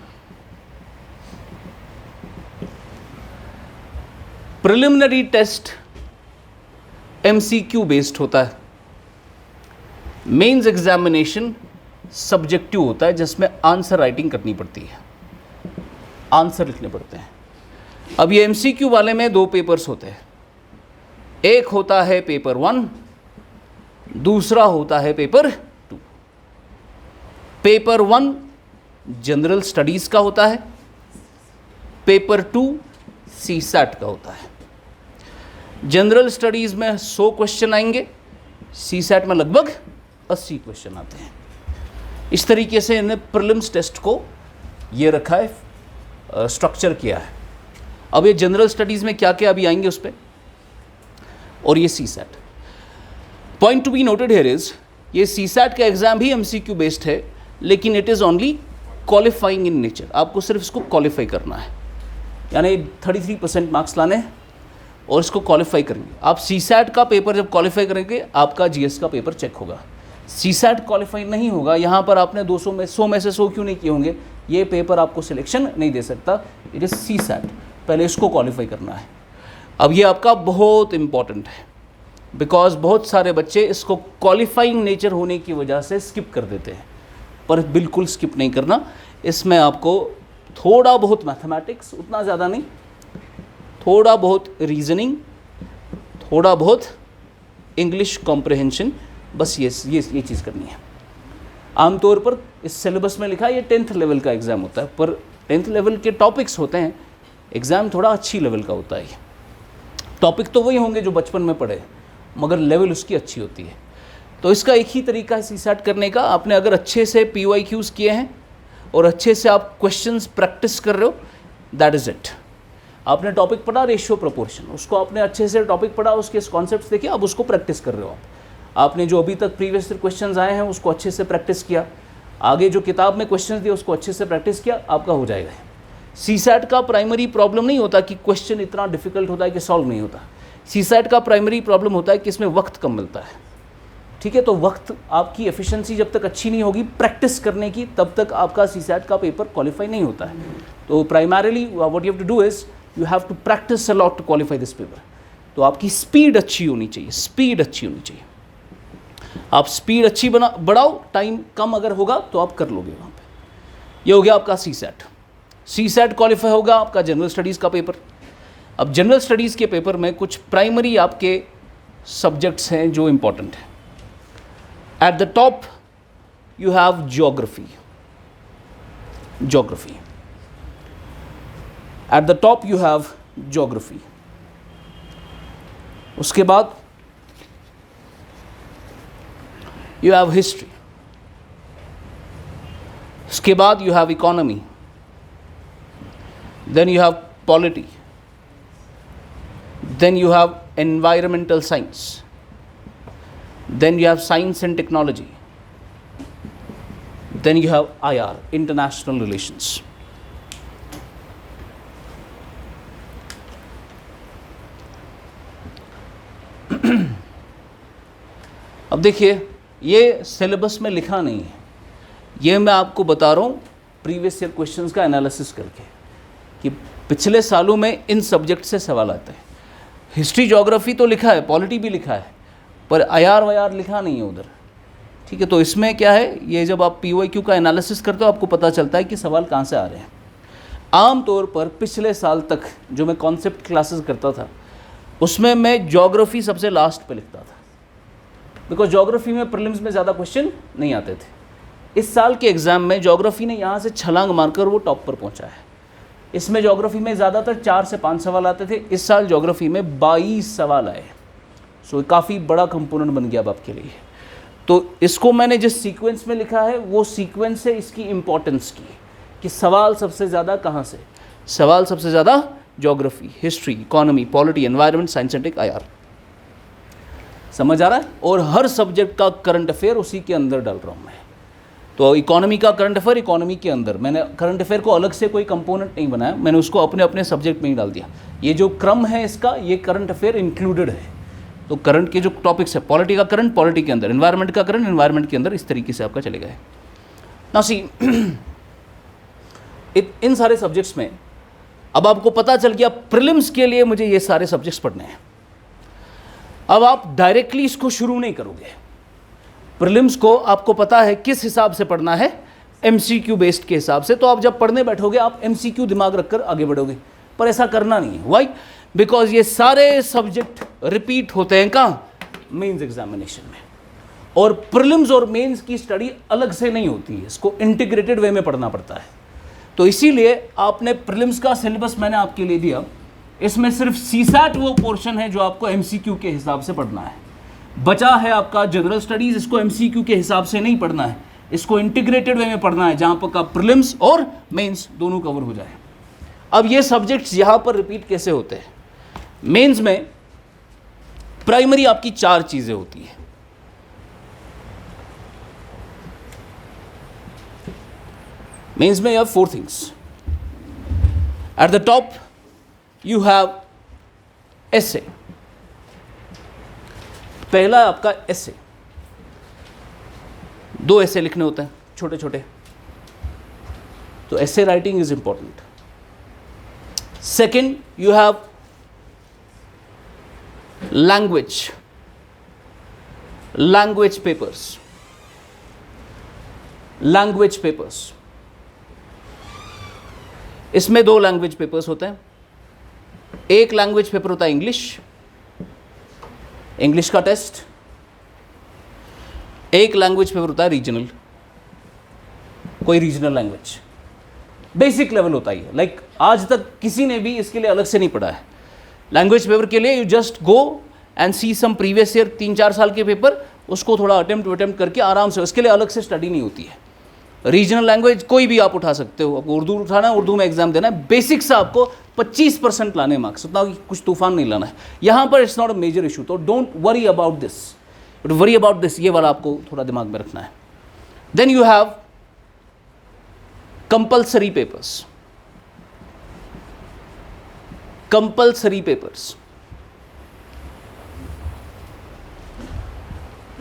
Preliminary test MCQ based होता है, मेंस एग्जामिनेशन सब्जेक्टिव होता है, जिसमें आंसर राइटिंग करनी पड़ती है, आंसर लिखने पड़ते हैं। अब ये एमसीक्यू वाले में 2 पेपर्स होते हैं, एक होता है पेपर 1, दूसरा होता है पेपर 2। पेपर 1 जनरल स्टडीज का होता है, पेपर 2 सीसैट का होता है। जनरल स्टडीज में 100 क्वेश्चन आएंगे, सीसैट में लगभग 80 क्वेश्चन आते हैं। इस तरीके से इन्हें प्रीलिम्स टेस्ट को ये रखा है, स्ट्रक्चर किया है। अब ये जनरल स्टडीज़ में क्या क्या अभी आएंगे उस पर, और ये CSAT. Point to be noted here is ये सीसैट का एग्ज़ाम भी एमसीक्यू बेस्ड है, लेकिन it is only qualifying in nature. आपको सिर्फ इसको क्वालिफाई करना है, यानी 33% मार्क्स लाने हैं और इसको क्वालिफाई करेंगे। आप सीसैट का पेपर जब क्वालिफाई करेंगे, आपका जीएस का पेपर चेक होगा। सीसैट क्वालिफाई नहीं होगा, यहाँ पर आपने 200 में 100 में से 100 क्यों नहीं किए होंगे, ये पेपर आपको सिलेक्शन नहीं दे सकता। इट इज़ सीसैट, पहले इसको क्वालिफाई करना है। अब ये आपका बहुत इम्पॉर्टेंट है, बिकॉज बहुत सारे बच्चे इसको क्वालिफाइंग नेचर होने की वजह से स्किप कर देते हैं, पर बिल्कुल स्किप नहीं करना। इसमें आपको थोड़ा बहुत मैथमेटिक्स, उतना ज़्यादा नहीं, थोड़ा बहुत रीजनिंग, थोड़ा बहुत इंग्लिश कॉम्प्रहेंशन, बस ये चीज़ करनी है। आमतौर पर इस सिलेबस में लिखा है ये 10th लेवल का एग्ज़ाम होता है, पर 10th लेवल के टॉपिक्स होते हैं, एग्ज़ाम थोड़ा अच्छी लेवल का होता है। टॉपिक तो वही होंगे जो बचपन में पढ़े, मगर लेवल उसकी अच्छी होती है। तो इसका एक ही तरीका है सीसैट करने का। आपने अगर अच्छे से PYQs किए हैं और अच्छे से आप क्वेश्चंस प्रैक्टिस कर रहे हो, दैट इज़ इट। आपने टॉपिक पढ़ा रेशियो प्रोपोर्शन, उसको आपने अच्छे से टॉपिक पढ़ा, उसके कॉन्सेप्ट्स देखे, अब उसको प्रैक्टिस कर रहे हो। आपने जो अभी तक प्रीवियस क्वेश्चंस आए हैं उसको अच्छे से प्रैक्टिस किया, आगे जो किताब में क्वेश्चंस दिए उसको अच्छे से प्रैक्टिस किया, आपका हो जाएगा। सीसैट का प्राइमरी प्रॉब्लम नहीं होता कि क्वेश्चन इतना डिफिकल्ट होता है कि सॉल्व नहीं होता। सीसैट का प्राइमरी प्रॉब्लम होता है कि इसमें वक्त कम मिलता है। ठीक है, तो वक्त आपकी एफिशिएंसी जब तक अच्छी नहीं होगी प्रैक्टिस करने की, तब तक आपका सीसैट का पेपर क्वालिफाई नहीं होता है। तो primarily what you have to do is you have to practise a lot to qualify this paper. तो आपकी स्पीड अच्छी होनी चाहिए, स्पीड अच्छी होनी चाहिए। आप स्पीड अच्छी बढ़ाओ, टाइम कम अगर होगा तो आप कर लोगे वहाँ पे। ये हो गया आपका सीसैट। सीसैट क्वालिफाई होगा आपका जनरल स्टडीज़ का पेपर। अब जनरल स्टडीज़ के पेपर में कुछ प्राइमरी आपके सब्जेक्ट्स हैं जो इम्पोर्टेंट हैं। Eight the top you have geography, geography eight the top you have geography. उसके बाद यू हैव हिस्ट्री, उसके बाद you have economy, then you have polity, then you have environmental science, then you have science and technology, then you have IR, international relations. अब देखिए, ये syllabus में लिखा नहीं है, ये मैं आपको बता रहा हूँ प्रीवियस ईयर क्वेश्चंस का एनालिसिस करके कि पिछले सालों में इन सब्जेक्ट से सवाल आते हैं। हिस्ट्री ज्योग्राफी तो लिखा है, पॉलिटी भी लिखा है, पर IR वायर लिखा नहीं है उधर। ठीक है, तो इसमें क्या है, ये जब आप PYQ का एनालिसिस करते हो आपको पता चलता है कि सवाल कहाँ से आ रहे हैं। आमतौर पर पिछले साल तक जो मैं कॉन्सेप्ट क्लासेस करता था उसमें मैं ज्योग्राफी सबसे लास्ट पे लिखता था, बिकॉज ज्योग्राफी में प्रीलिम्स में ज़्यादा क्वेश्चन नहीं आते थे। इस साल के एग्ज़ाम में ज्योग्राफी ने यहाँ से छलांग मारकर वो टॉप पर पहुँचा है। इसमें ज्योग्राफी में ज़्यादातर 4 से 5 सवाल आते थे, इस साल ज्योग्राफी में 22 सवाल आए। सो काफ़ी बड़ा कंपोनेंट बन गया अब आपके लिए। तो इसको मैंने जिस सीक्वेंस में लिखा है वो सीक्वेंस है इसकी इम्पोर्टेंस की, कि सवाल सबसे ज़्यादा कहाँ से, सवाल सबसे ज़्यादा geography, history, economy, polity, environment, science and tech, IR। समझ आ रहा है? और हर सब्जेक्ट का करंट अफेयर उसी के अंदर डाल रहा हूँ मैं। तो इकोनॉमी का करंट अफेयर इकोनॉमी के अंदर, मैंने करंट अफेयर को अलग से कोई कंपोनेंट नहीं बनाया, मैंने उसको अपने अपने सब्जेक्ट में ही डाल दिया। ये जो क्रम है इसका, ये करंट अफेयर इंक्लूडेड है। तो करंट के जो टॉपिक्स है, पॉलिटी का करंट पॉलिटी के अंदर, एनवायरनमेंट का करंट एनवायरनमेंट के अंदर, इस तरीके से आपका चलेगा। नाउ सी, इन सारे सब्जेक्ट्स में अब आपको पता चल गया प्रीलिम्स के लिए मुझे ये सारे सब्जेक्ट्स पढ़ने हैं। अब आप डायरेक्टली इसको शुरू नहीं करोगे। प्रीलिम्स को आपको पता है किस हिसाब से पढ़ना है, MCQ बेस्ड के हिसाब से। तो आप जब पढ़ने बैठोगे आप MCQ दिमाग रखकर आगे बढ़ोगे, पर ऐसा करना नहीं है। वाई? बिकॉज ये सारे सब्जेक्ट रिपीट होते हैं कहाँ, मेंस एग्जामिनेशन में। और प्रीलिम्स और मेंस की स्टडी अलग से नहीं होती है, इसको इंटीग्रेटेड वे में पढ़ना पड़ता है। तो इसीलिए आपने प्रीलिम्स का सिलेबस मैंने आपके लिए दिया, इसमें सिर्फ सीसैट वो पोर्शन है जो आपको MCQ के हिसाब से पढ़ना है। बचा है आपका जनरल स्टडीज़, इसको MCQ के हिसाब से नहीं पढ़ना है, इसको इंटीग्रेटेड वे में पढ़ना है, जहाँ पर का प्रीलिम्स और मेंस दोनों कवर हो जाए। अब ये सब्जेक्ट्स यहाँ पर रिपीट कैसे होते हैं? मेंस में प्राइमरी आपकी 4 चीज़ें होती हैं। मेंस में you have 4 things. At the top you have essay. पहला है आपका एसे. 2 एसे लिखने होते हैं छोटे छोटे, तो essay writing is important. Second you have language papers. Language papers, इसमें 2 लैंग्वेज पेपर्स होते हैं. एक लैंग्वेज पेपर होता है इंग्लिश का टेस्ट. एक लैंग्वेज पेपर होता है रीजनल, कोई रीजनल लैंग्वेज. बेसिक लेवल होता है. लाइक आज तक किसी ने भी इसके लिए अलग से नहीं पढ़ा है. लैंग्वेज पेपर के लिए you just go and see some previous year 3-4 साल के पेपर, उसको थोड़ा अटेम्प्ट करके आराम से, उसके लिए अलग से स्टडी नहीं होती है. रीजनल लैंग्वेज कोई भी आप उठा सकते हो. आपको उर्दू उठाना है, उर्दू में एग्जाम देना है. बेसिक से आपको 25% लाने मार्क्स, उतना कुछ तूफान नहीं लाना है. यहाँ पर it's not a major issue. तो don't worry about this, but worry about this, ये वाला आपको थोड़ा दिमाग में रखना है. Then you have compulsory papers. Compulsory papers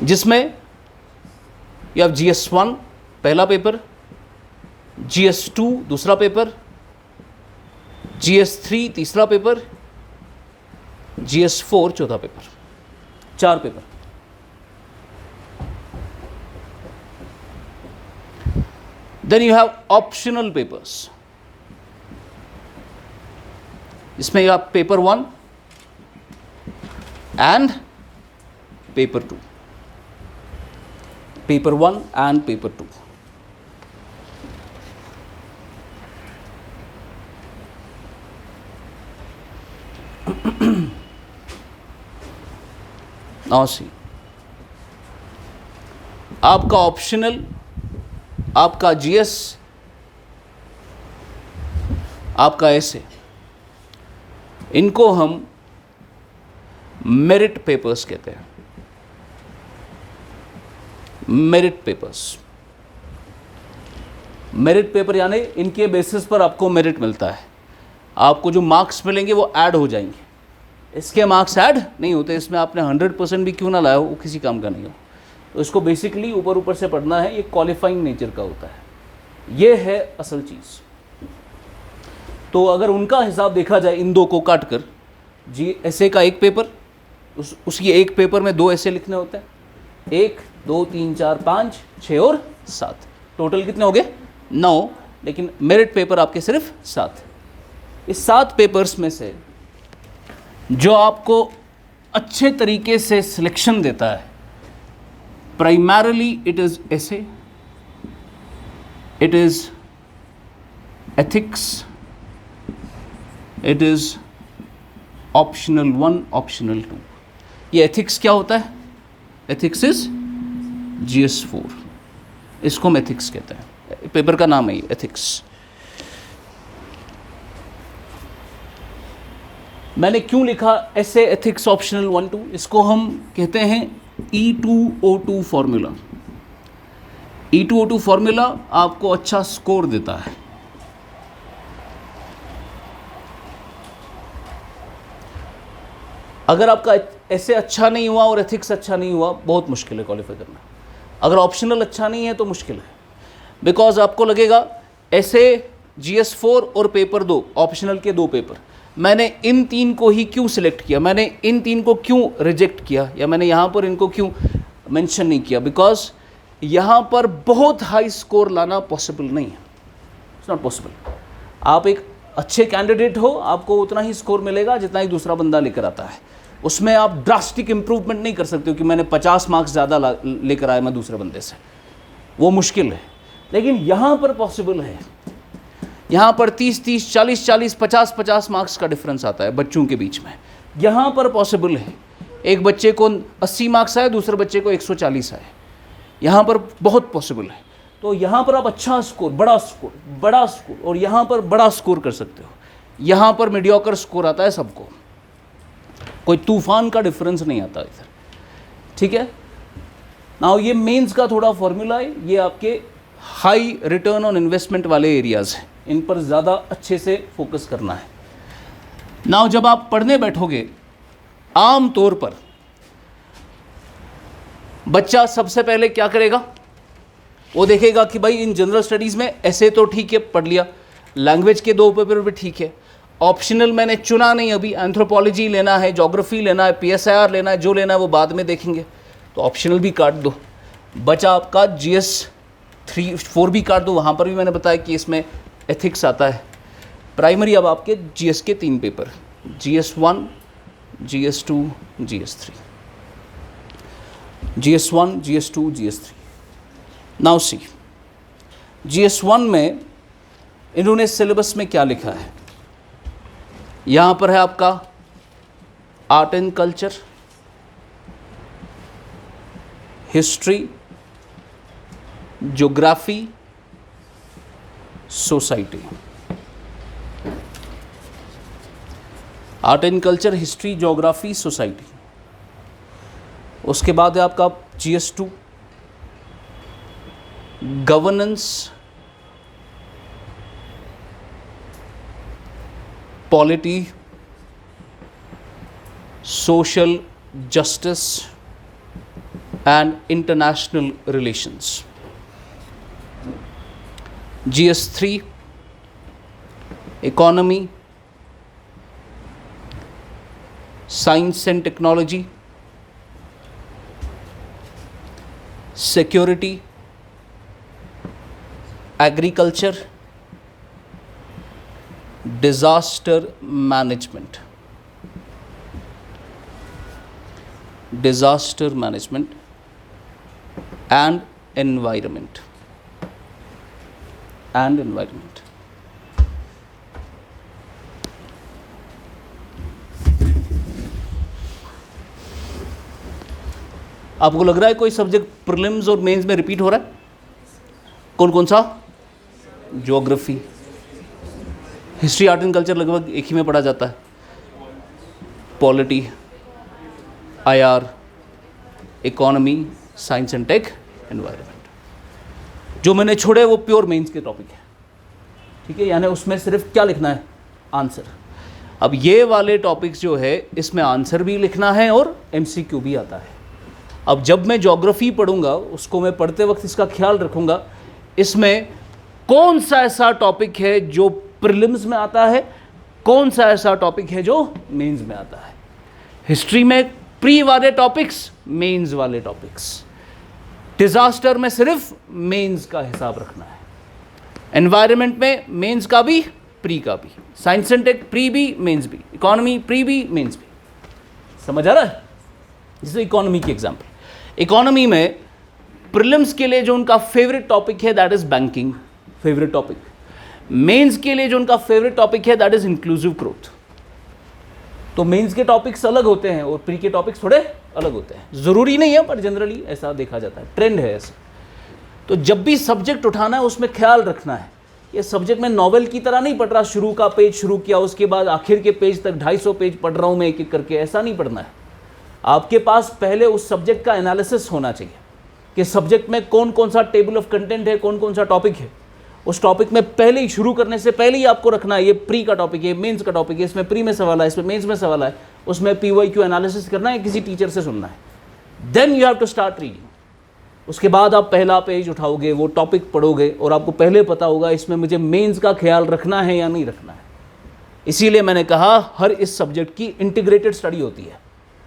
जिसमें यू हैव GS1 पहला पेपर, GS2 दूसरा पेपर, GS3 तीसरा पेपर, GS4 चौथा paper. 4 paper. Then you have optional papers. इसमें you have paper 1 and paper 2. Paper 1 and paper 2. Now see, आपका optional, आपका GS, आपका ऐसे, इनको हम मेरिट पेपर्स कहते हैं. Merit papers. मेरिट पेपर यानी इनके बेसिस पर आपको मेरिट मिलता है. आपको जो मार्क्स मिलेंगे वो ऐड हो जाएंगे. इसके मार्क्स ऐड नहीं होते. इसमें आपने 100% भी क्यों ना लाया हो, वो किसी काम का नहीं हो. तो इसको बेसिकली ऊपर से पढ़ना है. ये क्वालिफाइंग नेचर का होता है. ये है असल चीज़. तो अगर उनका हिसाब देखा जाए, इन 2 को काट कर, ऐसे का एक पेपर, उसकी एक पेपर में 2 ऐसे लिखने होते हैं. 1 2 3 4 5 6 और 7, टोटल कितने हो गए? 9. लेकिन मेरिट पेपर आपके सिर्फ 7. इस 7 पेपर्स में से जो आपको अच्छे तरीके से सिलेक्शन देता है, primarily it is essay, it is ethics, it is optional 1, optional 2. ये एथिक्स क्या होता है? Ethics is GS4. इसको हम एथिक्स कहते हैं. पेपर का नाम है एथिक्स. मैंने क्यों लिखा ऐसे एथिक्स ऑप्शनल 1, 2? इसको हम कहते हैं E2O2 फॉर्मूला. E2O2 फॉर्मूला आपको अच्छा स्कोर देता है. अगर आपका ऐसे अच्छा नहीं हुआ और एथिक्स अच्छा नहीं हुआ, बहुत मुश्किल है क्वालिफाई करना. अगर ऑप्शनल अच्छा नहीं है तो मुश्किल है. बिकॉज आपको लगेगा ऐसे GS4 और पेपर 2, ऑप्शनल के 2 पेपर, मैंने इन 3 को ही क्यों सिलेक्ट किया, मैंने इन 3 को क्यों रिजेक्ट किया, या मैंने यहाँ पर इनको क्यों मेंशन नहीं किया? बिकॉज यहाँ पर बहुत हाई स्कोर लाना पॉसिबल नहीं है. It's not possible. आप एक अच्छे कैंडिडेट हो, आपको उतना ही स्कोर मिलेगा जितना ही दूसरा बंदा लेकर आता है. उसमें आप ड्रास्टिक इंप्रूवमेंट नहीं कर सकते हो कि मैंने 50 मार्क्स ज़्यादा लेकर आया मैं दूसरे बंदे से. वो मुश्किल है. लेकिन यहाँ पर पॉसिबल है. यहाँ पर 30-30, 40-40, 50-50 मार्क्स का डिफरेंस आता है बच्चों के बीच में. यहाँ पर पॉसिबल है. एक बच्चे को 80 मार्क्स आए, दूसरे बच्चे को 140 आए. यहाँ पर बहुत पॉसिबल है. तो यहाँ पर आप अच्छा स्कोर, बड़ा स्कोर और यहाँ पर बड़ा स्कोर कर सकते हो. यहाँ पर मीडियोकर स्कोर आता है सबको, कोई तूफान का डिफरेंस नहीं आता इधर. ठीक है. नाउ ये मेंस का थोड़ा फॉर्मूला है. ये आपके हाई रिटर्न ऑन इन्वेस्टमेंट वाले एरियाज़ हैं, इन पर ज़्यादा अच्छे से फोकस करना है। नाउ जब आप पढ़ने बैठोगे, आम तौर पर बच्चा सबसे पहले क्या करेगा, वो देखेगा कि भाई इन जनरल स्टडीज़ में ऐसे तो ठीक है पढ़ लिया, लैंग्वेज के 2 पेपर भी ठीक है, ऑप्शनल मैंने चुना नहीं अभी, एंथ्रोपोलॉजी लेना है, ज्योग्राफी लेना है, पीएसआईआर लेना है, जो लेना है वो बाद में देखेंगे, तो ऑप्शनल भी काट दो। बचा आपका GS 3-4 भी काट दो, वहाँ पर भी मैंने बताया कि इसमें एथिक्स आता है। प्राइमरी अब आपके GS के 3 paper, GS1, GS2, GS3, GS1, GS2, GS3। Now see, GS1 में इन्होंने सिलेबस में क्या लिखा है, यहाँ पर है आपका art and culture, history, geography, society. Art and culture, history, geography, society. उसके बाद है आपका GS2 governance, polity, social justice and international relations. GS3 economy, science and technology, security, agriculture, disaster management, and environment, आपको लग रहा है कोई subject prelims और मेंस में रिपीट हो रहा है? कौन कौन सा? Geography, history, art and culture लगभग एक ही में पढ़ा जाता है, polity, IR, economy, science and tech, environment. जो मैंने छोड़े वो प्योर मेंस के टॉपिक है, ठीक है, यानी उसमें सिर्फ क्या लिखना है? आंसर। अब ये वाले टॉपिक्स जो है इसमें आंसर भी लिखना है और MCQ भी आता है। अब जब मैं ज्योग्राफी पढ़ूंगा उसको मैं पढ़ते वक्त इसका ख्याल रखूंगा, इसमें कौन सा ऐसा टॉपिक है जो प्रीलिम्स में आता है, कौन सा ऐसा टॉपिक है जो मेंस में आता है। हिस्ट्री में प्री वाले टॉपिक्स, मेंस वाले टॉपिक्स। डिजास्टर में सिर्फ मेंस का हिसाब रखना है, एनवायरनमेंट में मेंस का भी प्री का भी, साइंस एंड टेक प्री भी मेंस भी, इकोनॉमी प्री भी मेंस भी। समझ आ रहा है? जैसे इकोनॉमी की एग्जांपल, इकोनॉमी में प्रीलिम्स के लिए जो उनका फेवरेट टॉपिक है that is banking, favourite topic. Mains के लिए जो उनका फेवरेट टॉपिक है दैट इज इंक्लूसिव ग्रोथ। तो मेंस के टॉपिक्स अलग होते हैं और प्री के टॉपिक्स थोड़े अलग होते हैं। जरूरी नहीं है पर जनरली ऐसा देखा जाता है, ट्रेंड है ऐसा। तो जब भी सब्जेक्ट उठाना है उसमें ख्याल रखना है, ये सब्जेक्ट में नॉवेल की तरह नहीं पढ़ रहा, शुरू का पेज शुरू किया उसके बाद आखिर के पेज तक 250 पेज पढ़ रहा हूँ मैं एक एक करके, ऐसा नहीं पढ़ना है। आपके पास पहले उस सब्जेक्ट का एनालिसिस होना चाहिए कि सब्जेक्ट में कौन कौन सा टेबल ऑफ कंटेंट है, कौन कौन सा टॉपिक है। उस टॉपिक में पहले ही शुरू करने से पहले ही आपको रखना है ये प्री का टॉपिक है, मेंस का टॉपिक है, इसमें प्री में सवाल है, इसमें मेंस में सवाल है, उसमें PYQ एनालिसिस करना है, किसी टीचर से सुनना है। Then you have to start reading. उसके बाद आप पहला पेज उठाओगे, वो टॉपिक पढ़ोगे और आपको पहले पता होगा इसमें मुझे मेंस का ख्याल रखना है या नहीं रखना है। इसीलिए मैंने कहा हर इस सब्जेक्ट की इंटीग्रेटेड स्टडी होती है।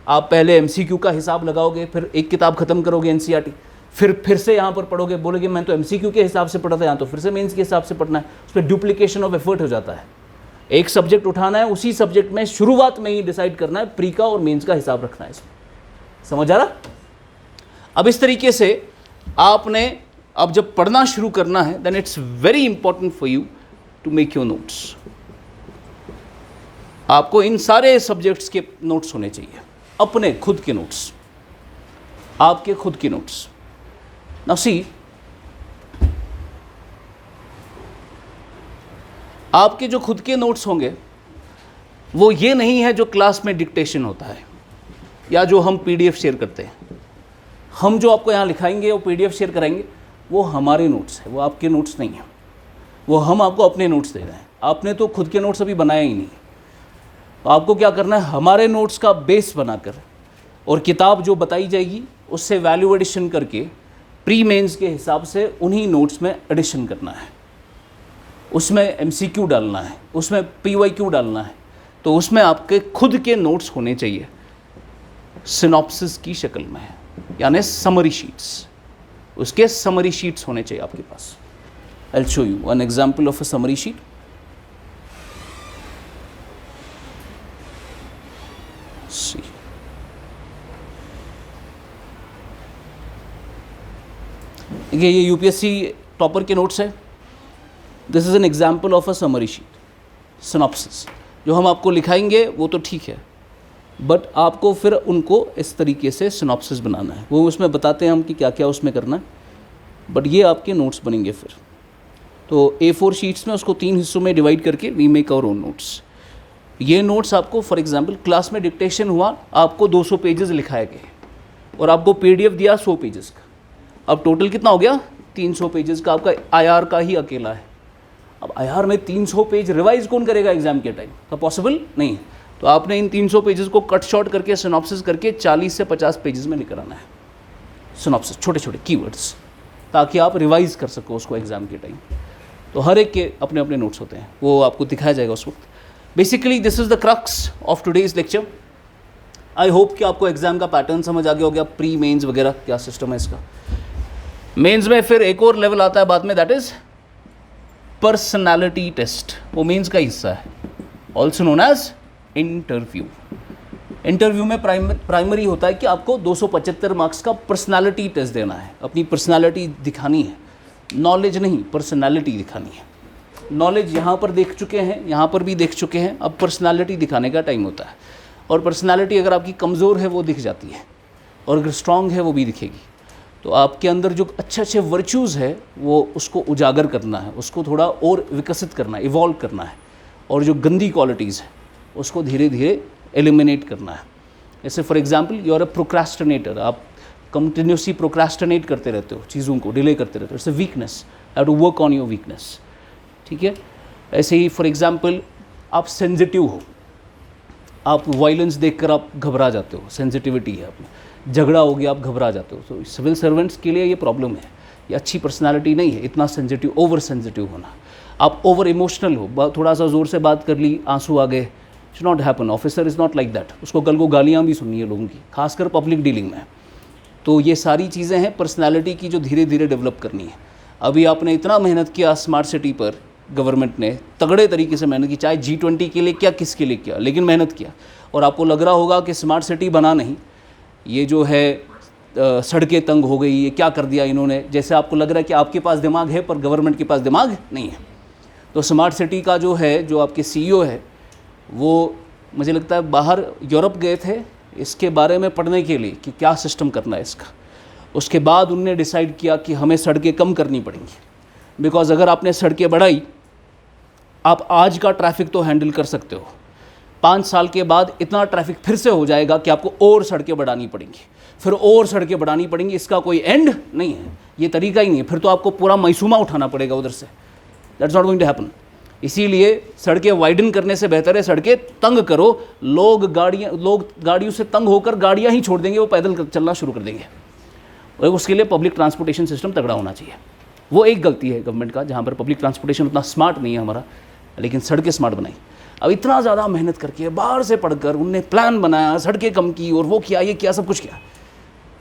आप पहले MCQ का हिसाब लगाओगे, फिर एक किताब खत्म करोगे NCERT, फिर से यहाँ पर पढ़ोगे, बोलोगे मैं तो MCQ के हिसाब से पढ़ा था, यहाँ तो फिर से मेंस के हिसाब से पढ़ना है। उस पर डुप्लीकेशन ऑफ एफर्ट हो जाता है। एक सब्जेक्ट उठाना है, उसी सब्जेक्ट में शुरुआत में ही डिसाइड करना है प्री का और मेंस का हिसाब रखना है इसमें। समझ आ रहा? अब इस तरीके से आपने अब जब पढ़ना शुरू करना है then it's very important for you to make your notes. आपको इन सारे सब्जेक्ट्स के नोट्स होने चाहिए, अपने खुद के नोट्स, आपके खुद के नोट्स। नाउ सी, आपके जो खुद के नोट्स होंगे वो ये नहीं है जो क्लास में डिक्टेशन होता है या जो हम PDF शेयर करते हैं। हम जो आपको यहाँ लिखाएंगे वो PDF शेयर कराएंगे, वो हमारे नोट्स है, वो आपके नोट्स नहीं हैं, वो हम आपको अपने नोट्स दे रहे हैं। आपने तो खुद के नोट्स अभी बनाया ही नहीं। तो आपको क्या करना है, हमारे नोट्स का बेस बनाकर और किताब जो बताई जाएगी उससे वैल्यू एडिशन करके प्री मेंस के हिसाब से उन्हीं नोट्स में एडिशन करना है, उसमें एमसीक्यू डालना है, उसमें पीवाईक्यू डालना है। तो उसमें आपके खुद के नोट्स होने चाहिए सिनॉप्सिस की शक्ल में, यानी समरी शीट्स, उसके समरी शीट्स होने चाहिए आपके पास। I will show you an example of a summary sheet. See देखिए, ये यूपीएससी टॉपर के नोट्स है। This is an example of a summary sheet, synopsis. जो हम आपको लिखाएंगे वो तो ठीक है, बट आपको फिर उनको इस तरीके से सिनॉप्सिस बनाना है। वो उसमें बताते हैं हम कि क्या क्या उसमें करना है, बट ये आपके नोट्स बनेंगे फिर। तो A4 शीट्स में उसको 3 हिस्सों में डिवाइड करके we make our own notes. ये नोट्स आपको फॉर एग्जांपल क्लास में डिक्टेशन हुआ, आपको 200 पेजेस लिखाए गए और आपको PDF दिया 100 पेजेस का। अब टोटल कितना हो गया, 300 पेजेस का आपका IR का ही अकेला है। अब IR में 300 पेज रिवाइज कौन करेगा एग्जाम के टाइम, तो पॉसिबल नहीं है। तो आपने इन 300 पेजेस को कट शॉर्ट करके सिनॉप्सिस करके 40 से 50 पेजेस में लेकर आना है। सिनॉप्सिस, छोटे छोटे कीवर्ड्स, ताकि आप रिवाइज कर सको उसको एग्जाम के टाइम। तो हर एक के अपने अपने नोट्स होते हैं, वो आपको दिखाया जाएगा उस वक्त। Basically this is the crux of today's lecture. I hope कि आपको एग्जाम का पैटर्न समझ आ गया हो गया, प्री मेंस वगैरह क्या सिस्टम है इसका। मेंस में फिर एक और लेवल आता है बाद में, दैट इज पर्सनालिटी टेस्ट। वो मेंस का हिस्सा है, also known as interview. Interview में प्राइमरी होता है कि आपको 275 मार्क्स का पर्सनालिटी टेस्ट देना है, अपनी पर्सनालिटी दिखानी है, नॉलेज नहीं, पर्सनालिटी दिखानी है। नॉलेज यहाँ पर देख चुके हैं, यहाँ पर भी देख चुके हैं, अब पर्सनालिटी दिखाने का टाइम होता है। और पर्सनालिटी अगर आपकी कमज़ोर है वो दिख जाती है, और अगर स्ट्रांग है वो भी दिखेगी। तो आपके अंदर जो अच्छे अच्छे वर्च्यूज़ है वो उसको उजागर करना है, उसको थोड़ा और विकसित करना है, इवॉल्व करना है। और जो गंदी क्वालिटीज़ है उसको धीरे धीरे एलिमिनेट करना है। जैसे for example you are a procrastinator, आप कंटिन्यूसली प्रोक्रास्टिनेट करते रहते हो, चीज़ों को डिले करते रहते हो, it's a weakness, have to work on your weakness. ठीक है। ऐसे ही फॉर एग्जांपल आप सेंसिटिव हो, आप वायलेंस देखकर आप घबरा जाते हो, सेंसिटिविटी है आप में, झगड़ा हो गया आप घबरा जाते हो। तो सिविल सर्वेंट्स के लिए ये प्रॉब्लम है, ये अच्छी पर्सनालिटी नहीं है, इतना सेंसिटिव, ओवर सेंसिटिव होना। आप ओवर इमोशनल हो, थोड़ा सा ज़ोर से बात कर ली, आंसू आ गए, it's not happen. Officer is not like that, उसको कल को गालियाँ भी सुननी है लोगों की, खासकर पब्लिक डीलिंग में। तो ये सारी चीज़ें हैं पर्सनैलिटी की जो धीरे धीरे डेवलप करनी है। अभी आपने इतना मेहनत किया स्मार्ट सिटी पर, गवर्नमेंट ने तगड़े तरीके से मेहनत की, चाहे G20 के लिए क्या, किसके लिए किया, लेकिन मेहनत किया। और आपको लग रहा होगा कि स्मार्ट सिटी बना नहीं, ये जो है सड़कें तंग हो गई, ये क्या कर दिया इन्होंने, जैसे आपको लग रहा है कि आपके पास दिमाग है पर गवर्नमेंट के पास दिमाग नहीं है। तो स्मार्ट सिटी का जो है, जो आपके CEO है, वो मुझे लगता है बाहर यूरोप गए थे इसके बारे में पढ़ने के लिए कि क्या सिस्टम करना है इसका। उसके बाद उनने डिसाइड किया कि हमें सड़कें कम करनी पड़ेंगी, बिकॉज़ अगर आपने सड़कें बढ़ाई, आप आज का ट्रैफिक तो हैंडल कर सकते हो, 5 साल के बाद इतना ट्रैफिक फिर से हो जाएगा कि आपको और सड़कें बढ़ानी पड़ेंगी, फिर और सड़कें बढ़ानी पड़ेंगी। इसका कोई एंड नहीं है, ये तरीका ही नहीं है। फिर तो आपको पूरा मैसूमा उठाना पड़ेगा उधर से, that's not going to happen. इसीलिए सड़कें वाइडन करने से बेहतर है सड़कें तंग करो। लोग गाड़ियों से तंग होकर गाड़ियाँ ही छोड़ देंगे, वो पैदल चलना शुरू कर देंगे। और उसके लिए पब्लिक ट्रांसपोर्टेशन सिस्टम तगड़ा होना चाहिए। वो एक गलती है गवर्नमेंट का, जहाँ पर पब्लिक ट्रांसपोर्टेशन उतना स्मार्ट नहीं है हमारा, लेकिन सड़कें स्मार्ट बनाई। अब इतना ज़्यादा मेहनत करके बाहर से पढ़कर उनने प्लान बनाया, सड़कें कम की और वो किया, ये किया, सब कुछ किया,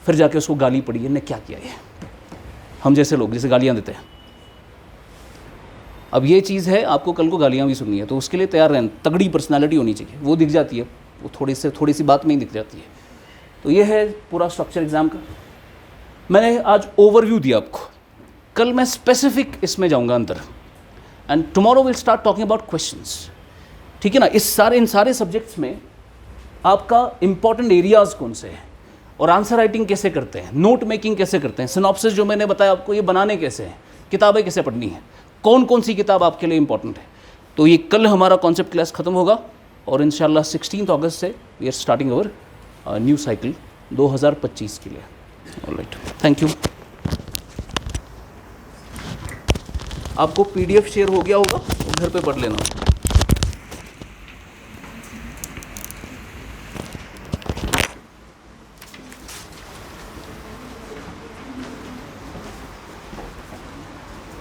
फिर जाके उसको गाली पड़ी, इन्हें क्या किया ये। हम जैसे लोग जैसे गालियाँ देते हैं, अब ये चीज़ है, आपको कल को गालियाँ भी सुननी है, तो उसके लिए तैयार रहना, तगड़ी पर्सनालिटी होनी चाहिए। वो दिख जाती है, वो थोड़ी सी बात में ही दिख जाती है। तो ये है पूरा स्ट्रक्चर एग्ज़ाम का। मैंने आज ओवरव्यू दिया आपको, कल मैं स्पेसिफिक इसमें जाऊँगा अंदर, and tomorrow will start talking about questions. ठीक है ना। इन सारे सब्जेक्ट्स में आपका इंपॉर्टेंट एरियाज़ कौन से हैं, और आंसर राइटिंग कैसे करते हैं, नोट मेकिंग कैसे करते हैं, सिनॉप्सिस जो मैंने बताया आपको ये बनाने कैसे हैं, किताबें कैसे पढ़नी है, कौन कौन सी किताब आपके लिए इंपॉर्टेंट है। तो ये कल हमारा कॉन्सेप्ट क्लास खत्म होगा, और इंशाल्लाह 16 अगस्त से we are starting our new cycle 2025 के लिए। Alright, thank you. आपको PDF शेयर हो गया होगा, घर पे पढ़ लेना।